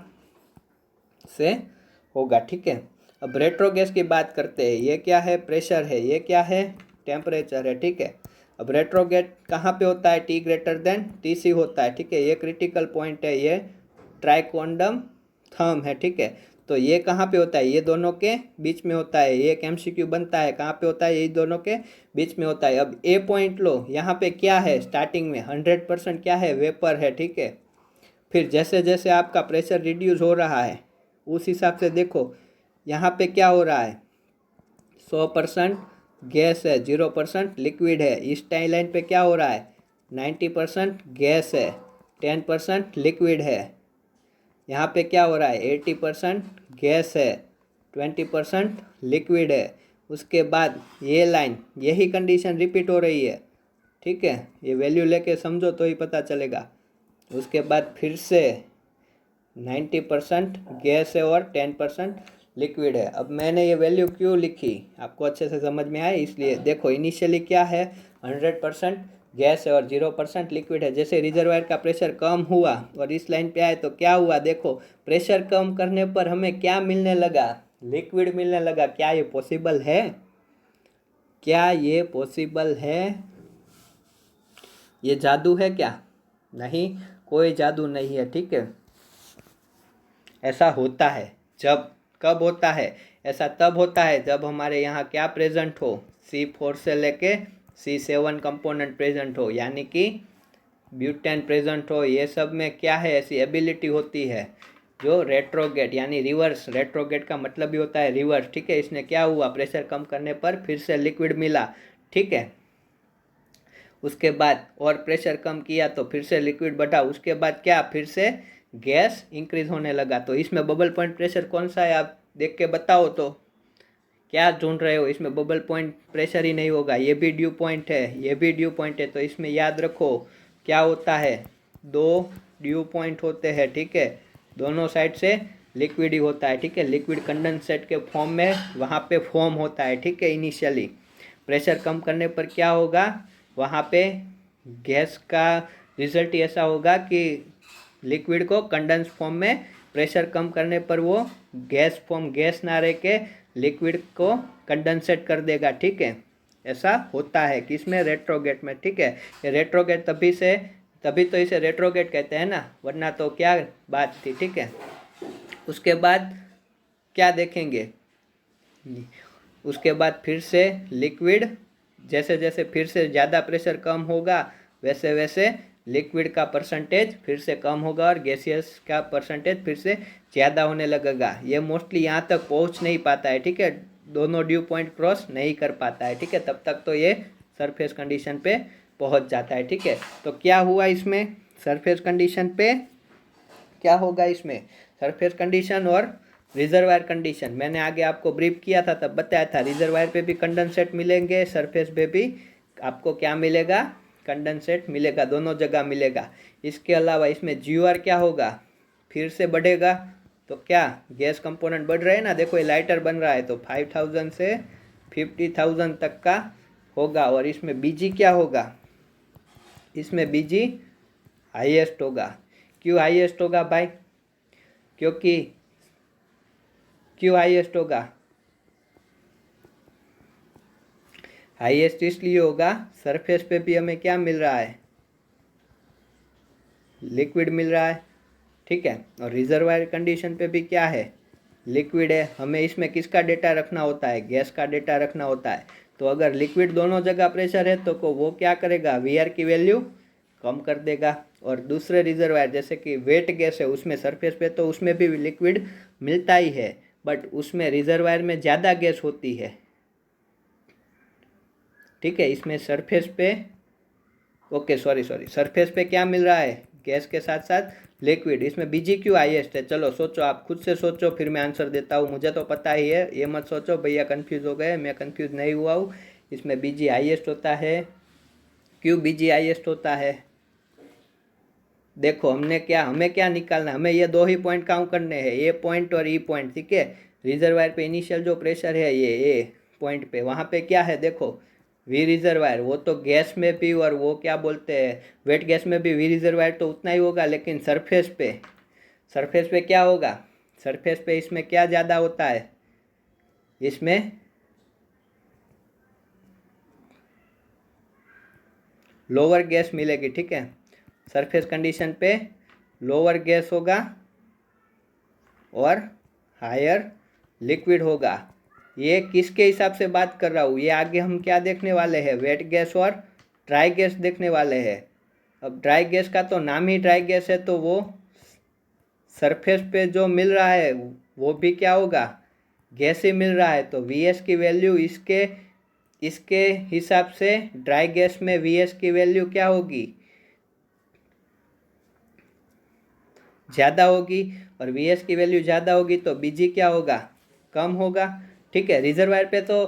से होगा, ठीक है। अब रेट्रो गैस की बात करते हैं। ये क्या है, प्रेशर है, ये क्या है, टेम्परेचर है, ठीक है। अब रेट्रो गैस कहाँ पे होता है, T greater than TC होता है, ठीक है। ये क्रिटिकल पॉइंट है, ये ट्राइकोंडम थंब है, ठीक है। तो ये कहाँ पे होता है, ये दोनों के बीच में होता है। ये एक MCQ बनता है, कहाँ पे होता है, ये दोनों के बीच में होता है। अब ए पॉइंट लो, यहाँ पे क्या है, स्टार्टिंग में 100% क्या है, वेपर है, ठीक है। फिर जैसे जैसे आपका प्रेशर रिड्यूस हो रहा है उस हिसाब से देखो, यहाँ पे क्या हो रहा है, 100% गैस है, 0% लिक्विड है। इस टाई लाइन पे क्या हो रहा है, 90% गैस है, 10% लिक्विड है। यहाँ पे क्या हो रहा है, 80% गैस है, 20% लिक्विड है। उसके बाद ये लाइन, यही कंडीशन रिपीट हो रही है, ठीक है। ये वैल्यू लेके समझो तो ही पता चलेगा। उसके बाद फिर से 90% गैस है और 10% लिक्विड है। अब मैंने ये वैल्यू क्यों लिखी, आपको अच्छे से समझ में आए इसलिए। देखो इनिशियली क्या है, 100% गैस है और 0% लिक्विड है। जैसे रिजर्वायर का प्रेशर कम हुआ और इस लाइन पे आए तो क्या हुआ, देखो प्रेशर कम करने पर हमें क्या मिलने लगा, लिक्विड मिलने लगा। क्या ये पॉसिबल है, क्या ये पॉसिबल है, ये जादू है क्या, नहीं, कोई जादू नहीं है, ठीक है। ऐसा होता है जब, कब होता है, ऐसा तब होता है जब हमारे यहाँ क्या प्रेजेंट हो, C4 से लेके C7 कंपोनेंट प्रेजेंट हो, यानी कि ब्यूटेन प्रेजेंट हो। ये सब में क्या है, ऐसी एबिलिटी होती है जो रेट्रोगेट यानी रिवर्स, रेट्रोगेट का मतलब भी होता है रिवर्स, ठीक है। इसने क्या हुआ, प्रेशर कम करने पर फिर से लिक्विड मिला, ठीक है। उसके बाद और प्रेशर कम किया तो फिर से लिक्विड बढ़ा, उसके बाद क्या, फिर से गैस इंक्रीज होने लगा। तो इसमें बबल पॉइंट प्रेशर कौन सा है, आप देख के बताओ तो, क्या ढूंढ रहे हो, इसमें बबल पॉइंट प्रेशर ही नहीं होगा। ये भी ड्यू पॉइंट है, ये भी ड्यू पॉइंट है। तो इसमें याद रखो क्या होता है, दो ड्यू पॉइंट होते हैं, ठीक है। दोनों साइड से लिक्विड ही होता है, ठीक है। लिक्विड कंडेंसेट के फॉर्म में वहाँ पे फॉर्म होता है, ठीक है। इनिशियली प्रेशर कम करने पर क्या होगा, वहाँ पे गैस का रिजल्ट ऐसा होगा कि लिक्विड को कंडेंस फॉर्म में प्रेशर कम करने पर वो गैस फॉर्म, गैस ना रह के लिक्विड को कंडेंसेट कर देगा, ठीक है। ऐसा होता है किसमें, रेट्रोगेट में, ठीक है। ये रेट्रोगेट तभी तो इसे रेट्रोगेट कहते हैं ना, वरना तो क्या बात थी, ठीक है। उसके बाद क्या देखेंगे, उसके बाद फिर से लिक्विड, जैसे जैसे फिर से ज़्यादा प्रेशर कम होगा वैसे वैसे लिक्विड का परसेंटेज फिर से कम होगा और गैसियस का परसेंटेज फिर से ज़्यादा होने लगेगा। ये मोस्टली यहाँ तक पहुँच नहीं पाता है, ठीक है, दोनों ड्यू पॉइंट क्रॉस नहीं कर पाता है, ठीक है। तब तक तो ये सरफेस कंडीशन पे पहुँच जाता है, ठीक है। तो क्या हुआ इसमें, सरफेस कंडीशन पे क्या होगा, इसमें सरफेस कंडीशन और रिजर्वायर कंडीशन मैंने आगे आपको ब्रीफ किया था, तब बताया था। रिजर्वायर पे भी कंडेंसेट मिलेंगे, सरफेस पे भी आपको क्या मिलेगा, कंडेंसेट मिलेगा, दोनों जगह मिलेगा। इसके अलावा इसमें GOR क्या होगा, फिर से बढ़ेगा। तो क्या गैस कंपोनेंट बढ़ रहे हैं ना, देखो ये लाइटर बन रहा है तो 5000 से 50,000 तक का होगा। और इसमें BG क्या होगा, इसमें BG हाईएस्ट होगा। क्यों हाईएस्ट होगा भाई, क्योंकि क्यों हाईएस्ट होगा, हाईएस्ट इसलिए होगा, सरफेस पे भी हमें क्या मिल रहा है, लिक्विड मिल रहा है, ठीक है। और रिजर्वायर कंडीशन पे भी क्या है, लिक्विड है, हमें इसमें किसका डेटा रखना होता है, गैस का डेटा रखना होता है। तो अगर लिक्विड दोनों जगह प्रेशर है तो वो क्या करेगा, वीआर की वैल्यू कम कर देगा। और दूसरे रिजर्वायर जैसे कि वेट गैस है, उसमें सरफेस पे तो उसमें भी लिक्विड मिलता ही है, बट उसमें रिजर्वायर में ज़्यादा गैस होती है, ठीक है। इसमें सरफेस पे सरफेस पे क्या मिल रहा है, गैस के साथ साथ लिक्विड। इसमें बीजी क्यों हाईएस्ट है, चलो सोचो, आप खुद से सोचो, फिर मैं आंसर देता हूँ। मुझे तो पता ही है, ये मत सोचो भैया कंफ्यूज हो गए, मैं कंफ्यूज नहीं हुआ हूँ। इसमें बीजी हाईएस्ट होता है। क्यों बीजी हाईएस्ट होता है, देखो हमें क्या निकालना है, हमें ये दो ही पॉइंट काउंट करने हैं, ए पॉइंट और ई पॉइंट, ठीक है। रिजर्वायर पे इनिशियल जो प्रेशर है ये ए पॉइंट पे, वहाँ पे क्या है देखो, वी रिजर्वायर, वो तो गैस में भी और वो क्या बोलते हैं वेट गैस में भी वी रिजर्वायर तो उतना ही होगा, लेकिन सरफेस पे क्या होगा, सरफेस पे इसमें क्या ज़्यादा होता है, इसमें लोअर गैस मिलेगी, ठीक है। सरफेस कंडीशन पे लोअर गैस होगा और हायर लिक्विड होगा। ये किसके हिसाब से बात कर रहा हूँ, ये आगे हम क्या देखने वाले हैं, वेट गैस और ड्राई गैस देखने वाले हैं। अब ड्राई गैस का तो नाम ही ड्राई गैस है, तो वो सरफेस पे जो मिल रहा है वो भी क्या होगा, गैस ही मिल रहा है। तो वी एस की वैल्यू इसके इसके हिसाब से ड्राई गैस में वी एस की वैल्यू क्या होगी, ज़्यादा होगी। और वी एस की वैल्यू ज़्यादा होगी तो बीजी क्या होगा, कम होगा, ठीक है। रिजर्वायर पे तो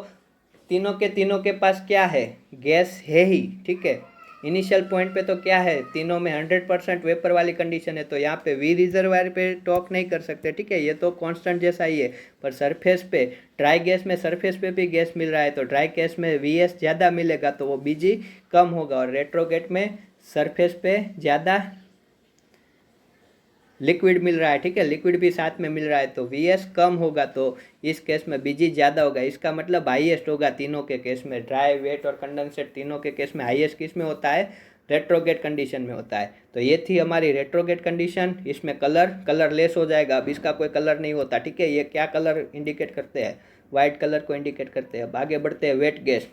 तीनों के पास क्या है, गैस है ही, ठीक है। इनिशियल पॉइंट पे तो क्या है, तीनों में 100% वेपर वाली कंडीशन है, तो यहाँ पे वी रिजर्वायर पे टॉक नहीं कर सकते, ठीक है, ये तो कांस्टेंट जैसा ही है। पर सरफेस पे ड्राई गैस में सरफेस पे भी गैस मिल रहा है, तो ड्राई गैस में वी एस ज़्यादा मिलेगा तो वो बीजी कम होगा। और रेट्रोगेट में सरफेस पे ज़्यादा लिक्विड मिल रहा है, ठीक है, लिक्विड भी साथ में मिल रहा है, तो वी एस कम होगा, तो इस केस में बीजी ज़्यादा होगा। इसका मतलब हाईएस्ट होगा तीनों के केस में, ड्राई वेट और कंडेंसेट तीनों के केस में हाईएस्ट किस में होता है, रेट्रोगेट कंडीशन में होता है। तो ये थी हमारी रेट्रोगेट कंडीशन। इसमें कलर लेस हो जाएगा, अब इसका कोई कलर नहीं होता, ठीक है। ये क्या कलर इंडिकेट करते हैं, वाइट कलर को इंडिकेट करते हैं। अब आगे बढ़ते हैं वेट गैस।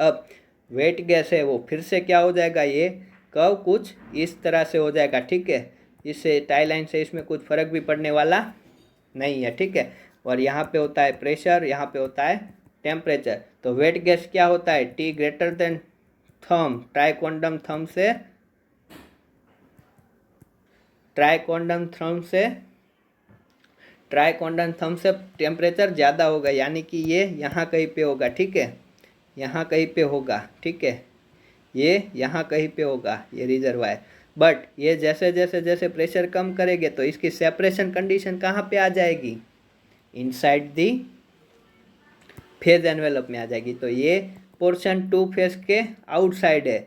अब वेट गैस है वो फिर से क्या हो जाएगा, ये कर्व कुछ इस तरह से हो जाएगा, ठीक है। इससे टाई लाइन से इसमें कुछ फर्क भी पड़ने वाला नहीं है, ठीक है। और यहाँ पे होता है प्रेशर, यहाँ पे होता है टेम्परेचर। तो वेट गैस क्या होता है, टी ग्रेटर देन थम, ट्राइकोंडम थम से टेम्परेचर ज़्यादा होगा, यानी कि ये यहाँ कहीं पे होगा, ठीक है, यहाँ कहीं पे होगा, ठीक है, ये यहाँ कहीं पे होगा ये रिजर्वायर। बट ये जैसे जैसे प्रेशर कम करेंगे तो इसकी सेपरेशन कंडीशन कहाँ पे आ जाएगी, इनसाइड दी फेज एनवेलप में आ जाएगी। तो ये पोर्शन टू फेज के आउटसाइड है।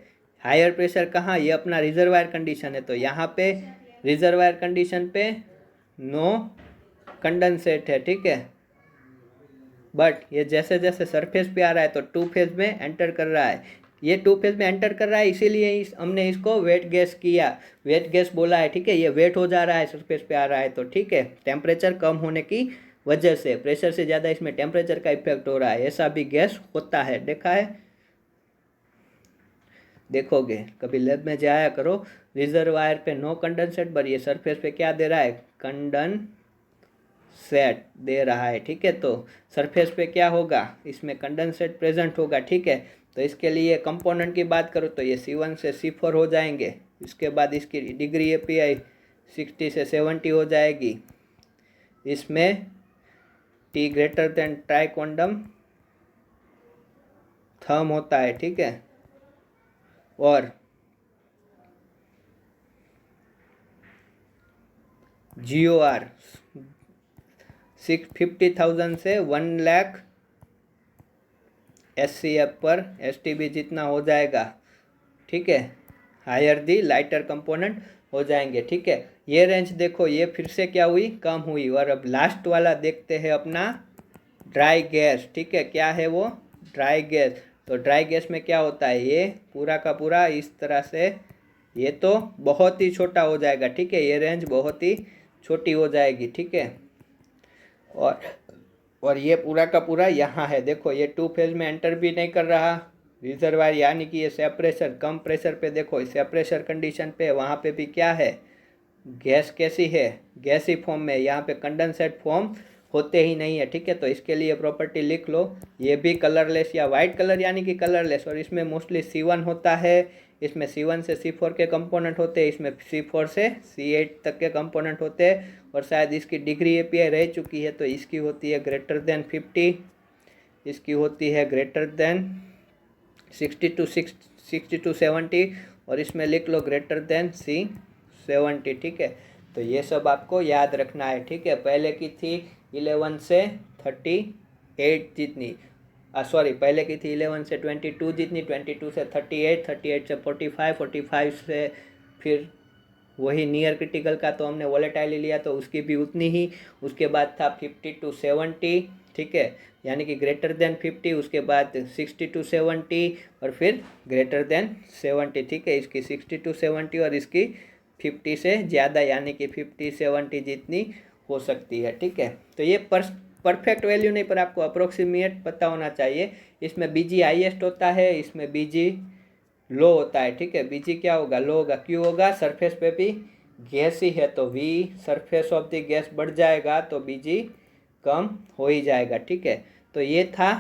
हायर प्रेशर कहाँ, ये अपना रिजर्वायर कंडीशन है, तो यहाँ पे रिजर्वायर कंडीशन पे नो कंडेंसेट है, ठीक है। बट ये जैसे जैसे सरफेस पे आ रहा है तो टू फेज में एंटर कर रहा है, ये टू फेज में एंटर कर रहा है, इसीलिए हमने इसको वेट गैस किया, वेट गैस बोला है, ठीक है। ये वेट हो जा रहा है, सरफेस पे आ रहा है, तो ठीक है, टेम्परेचर कम होने की वजह से प्रेशर से ज़्यादा इसमें टेम्परेचर का इफेक्ट हो रहा है, ऐसा भी गैस होता है, देखा है, देखोगे कभी लैब में जाया करो। रिजर्वायर पे नो कंडेंसेट, पर ये सरफेस पे क्या दे रहा है, कंडेंसेट दे रहा है, ठीक है। तो सरफेस पे क्या होगा, इसमें कंडेंसेट प्रेजेंट होगा, ठीक है। तो इसके लिए कंपोनेंट की बात करो तो ये C1 से C4 हो जाएंगे। इसके बाद इसकी डिग्री API 60 से 70 हो जाएगी। इसमें T ग्रेटर देन ट्राइकोंडम थम होता है, ठीक है। और GOR 50,000 से 1,00,000 SCF पर STB जितना हो जाएगा, ठीक है। हायर दी लाइटर कंपोनेंट हो जाएंगे, ठीक है। ये रेंज देखो, ये फिर से क्या हुई, कम हुई। और अब लास्ट वाला देखते हैं अपना ड्राई गैस, ठीक है। क्या है वो, ड्राई गैस। तो ड्राई गैस में क्या होता है, ये पूरा का पूरा इस तरह से, ये तो बहुत ही छोटा हो जाएगा, ठीक है, ये रेंज बहुत ही छोटी हो जाएगी, ठीक है। और और ये पूरा का पूरा यहाँ है, देखो ये 2 फेज में एंटर भी नहीं कर रहा रिजर्वायर, यानी कि ये सेपरेशन कम प्रेशर पे, देखो सेपरेशन कंडीशन पे वहाँ पे भी क्या है, गैस कैसी है, गैसी फॉर्म में, यहाँ पे कंडेंसेट फॉर्म होते ही नहीं है। ठीक है, तो इसके लिए प्रॉपर्टी लिख लो, ये भी कलरलेस या वाइट कलर यानी कि कलरलेस, और इसमें मोस्टली C1 होता है, इसमें C1 से C4 के कंपोनेंट होते हैं, इसमें C4 से C8 तक के कंपोनेंट होते हैं, और शायद इसकी डिग्री एपीआई रह चुकी है, तो इसकी होती है ग्रेटर देन 50, इसकी होती है ग्रेटर देन 60 to 70, और इसमें लिख लो ग्रेटर देन C70। ठीक है, तो ये सब आपको याद रखना है। ठीक है, पहले की थी 11 से 38 जितनी, सॉरी पहले की थी 11 से 22 जितनी, 22 से 38, 38 से 45, 45 से फिर वही नियर क्रिटिकल का तो हमने वोलेटाइल लिया तो उसकी भी उतनी ही, उसके बाद था 50 to 70। ठीक है, यानी कि ग्रेटर देन 50, उसके बाद 60 to 70, और फिर ग्रेटर देन 70। ठीक है, इसकी 60 to 70 और इसकी 50 से ज़्यादा, यानी कि 50-70 जितनी हो सकती है। ठीक है, तो ये परफेक्ट वैल्यू नहीं, पर आपको अप्रोक्सीमेट पता होना चाहिए। इसमें बीजी हाईएस्ट होता है, इसमें बीजी लो होता है। ठीक है, बीजी क्या होगा, लो होगा, क्यों होगा, सरफेस पे भी गैस ही है, तो v surface of the gas बढ़ जाएगा तो बीजी कम हो ही जाएगा। ठीक है, तो ये था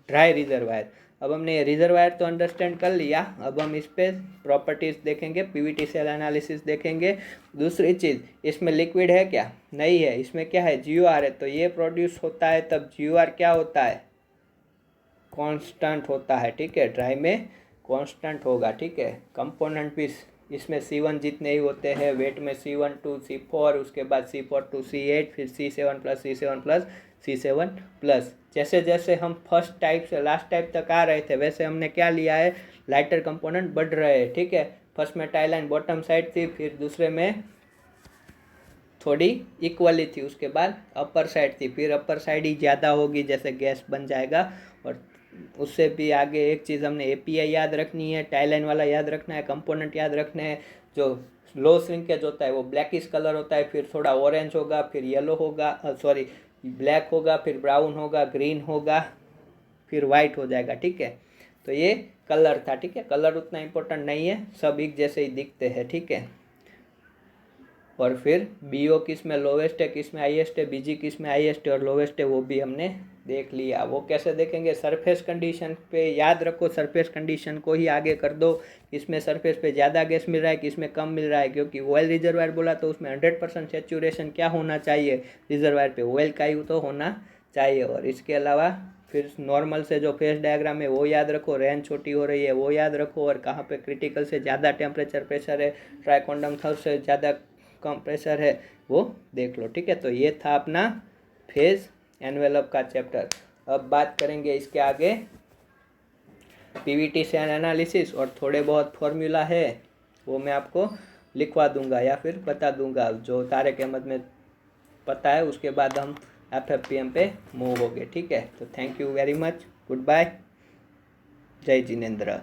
ड्राई रिजर्वायर। अब हमने रिजर्वायर तो अंडरस्टैंड कर लिया, अब हम इस पे प्रॉपर्टीज़ देखेंगे, पीवीटी सेल एनालिसिस देखेंगे। दूसरी चीज़, इसमें लिक्विड है क्या, नहीं है, इसमें क्या है, GUR है, तो ये प्रोड्यूस होता है तब GUR क्या होता है, कांस्टेंट होता है। ठीक है, ड्राई में कांस्टेंट होगा। ठीक है, कंपोनेंट भी इसमें C1 जितने ही होते हैं, वेट में C1 to C4, उसके बाद C4 to C8, फिर C7 plus C7 plus C7 plus. जैसे जैसे हम फर्स्ट टाइप से लास्ट टाइप तक आ रहे थे, वैसे हमने क्या लिया है, लाइटर कंपोनेंट बढ़ रहे हैं। ठीक है, फर्स्ट में टाई लाइन बॉटम साइड थी, फिर दूसरे में थोड़ी इक्वली थी, उसके बाद अपर साइड थी, फिर अपर साइड ही ज़्यादा होगी जैसे गैस बन जाएगा। और उससे भी आगे एक चीज़ हमने एपीआई याद रखनी है, टाई लाइन वाला याद रखना है, कंपोनेंट याद रखने हैं। जो लो श्रिंकेज होता है वो ब्लैकिश कलर होता है, फिर थोड़ा ऑरेंज होगा, फिर येलो होगा, सॉरी ब्लैक होगा, फिर ब्राउन होगा, ग्रीन होगा, फिर वाइट हो जाएगा। ठीक है, तो ये कलर था। ठीक है, कलर उतना इम्पोर्टेंट नहीं है, सब एक जैसे ही दिखते हैं। ठीक है, और फिर BO किस में लोवेस्ट है, किस में हाईएस्ट है, BG किस में हाईएस्ट है और लोवेस्ट है, वो भी हमने देख लिया। वो कैसे देखेंगे, सरफेस कंडीशन पे याद रखो, सरफेस कंडीशन को ही आगे कर दो, किसमें सरफेस पे ज़्यादा गैस मिल रहा है, किसमें कम मिल रहा है, क्योंकि ऑयल रिजर्वायर बोला तो उसमें 100% सेचुरेशन क्या होना चाहिए, रिजर्वायर पे ऑयल का ही तो होना चाहिए। और इसके अलावा फिर नॉर्मल से जो फेस डायग्राम है वो याद रखो, रेंज छोटी हो रही है वो याद रखो, और कहाँ पे क्रिटिकल से ज़्यादा टेम्परेचर प्रेशर है, ट्राइकोंडम थर्व से ज़्यादा कम प्रेशर है, वो देख लो। ठीक है, तो ये था अपना फेज एनवेलप का चैप्टर। अब बात करेंगे इसके आगे पीवीटी सेल एनालिसिस, और थोड़े बहुत फॉर्मूला है वो मैं आपको लिखवा दूंगा या फिर बता दूंगा, जो तारिक अहमद में पता है, उसके बाद हम FFPM पे मूव हो गए। ठीक है, तो thank you very much, good bye, जय जिनेंद्र।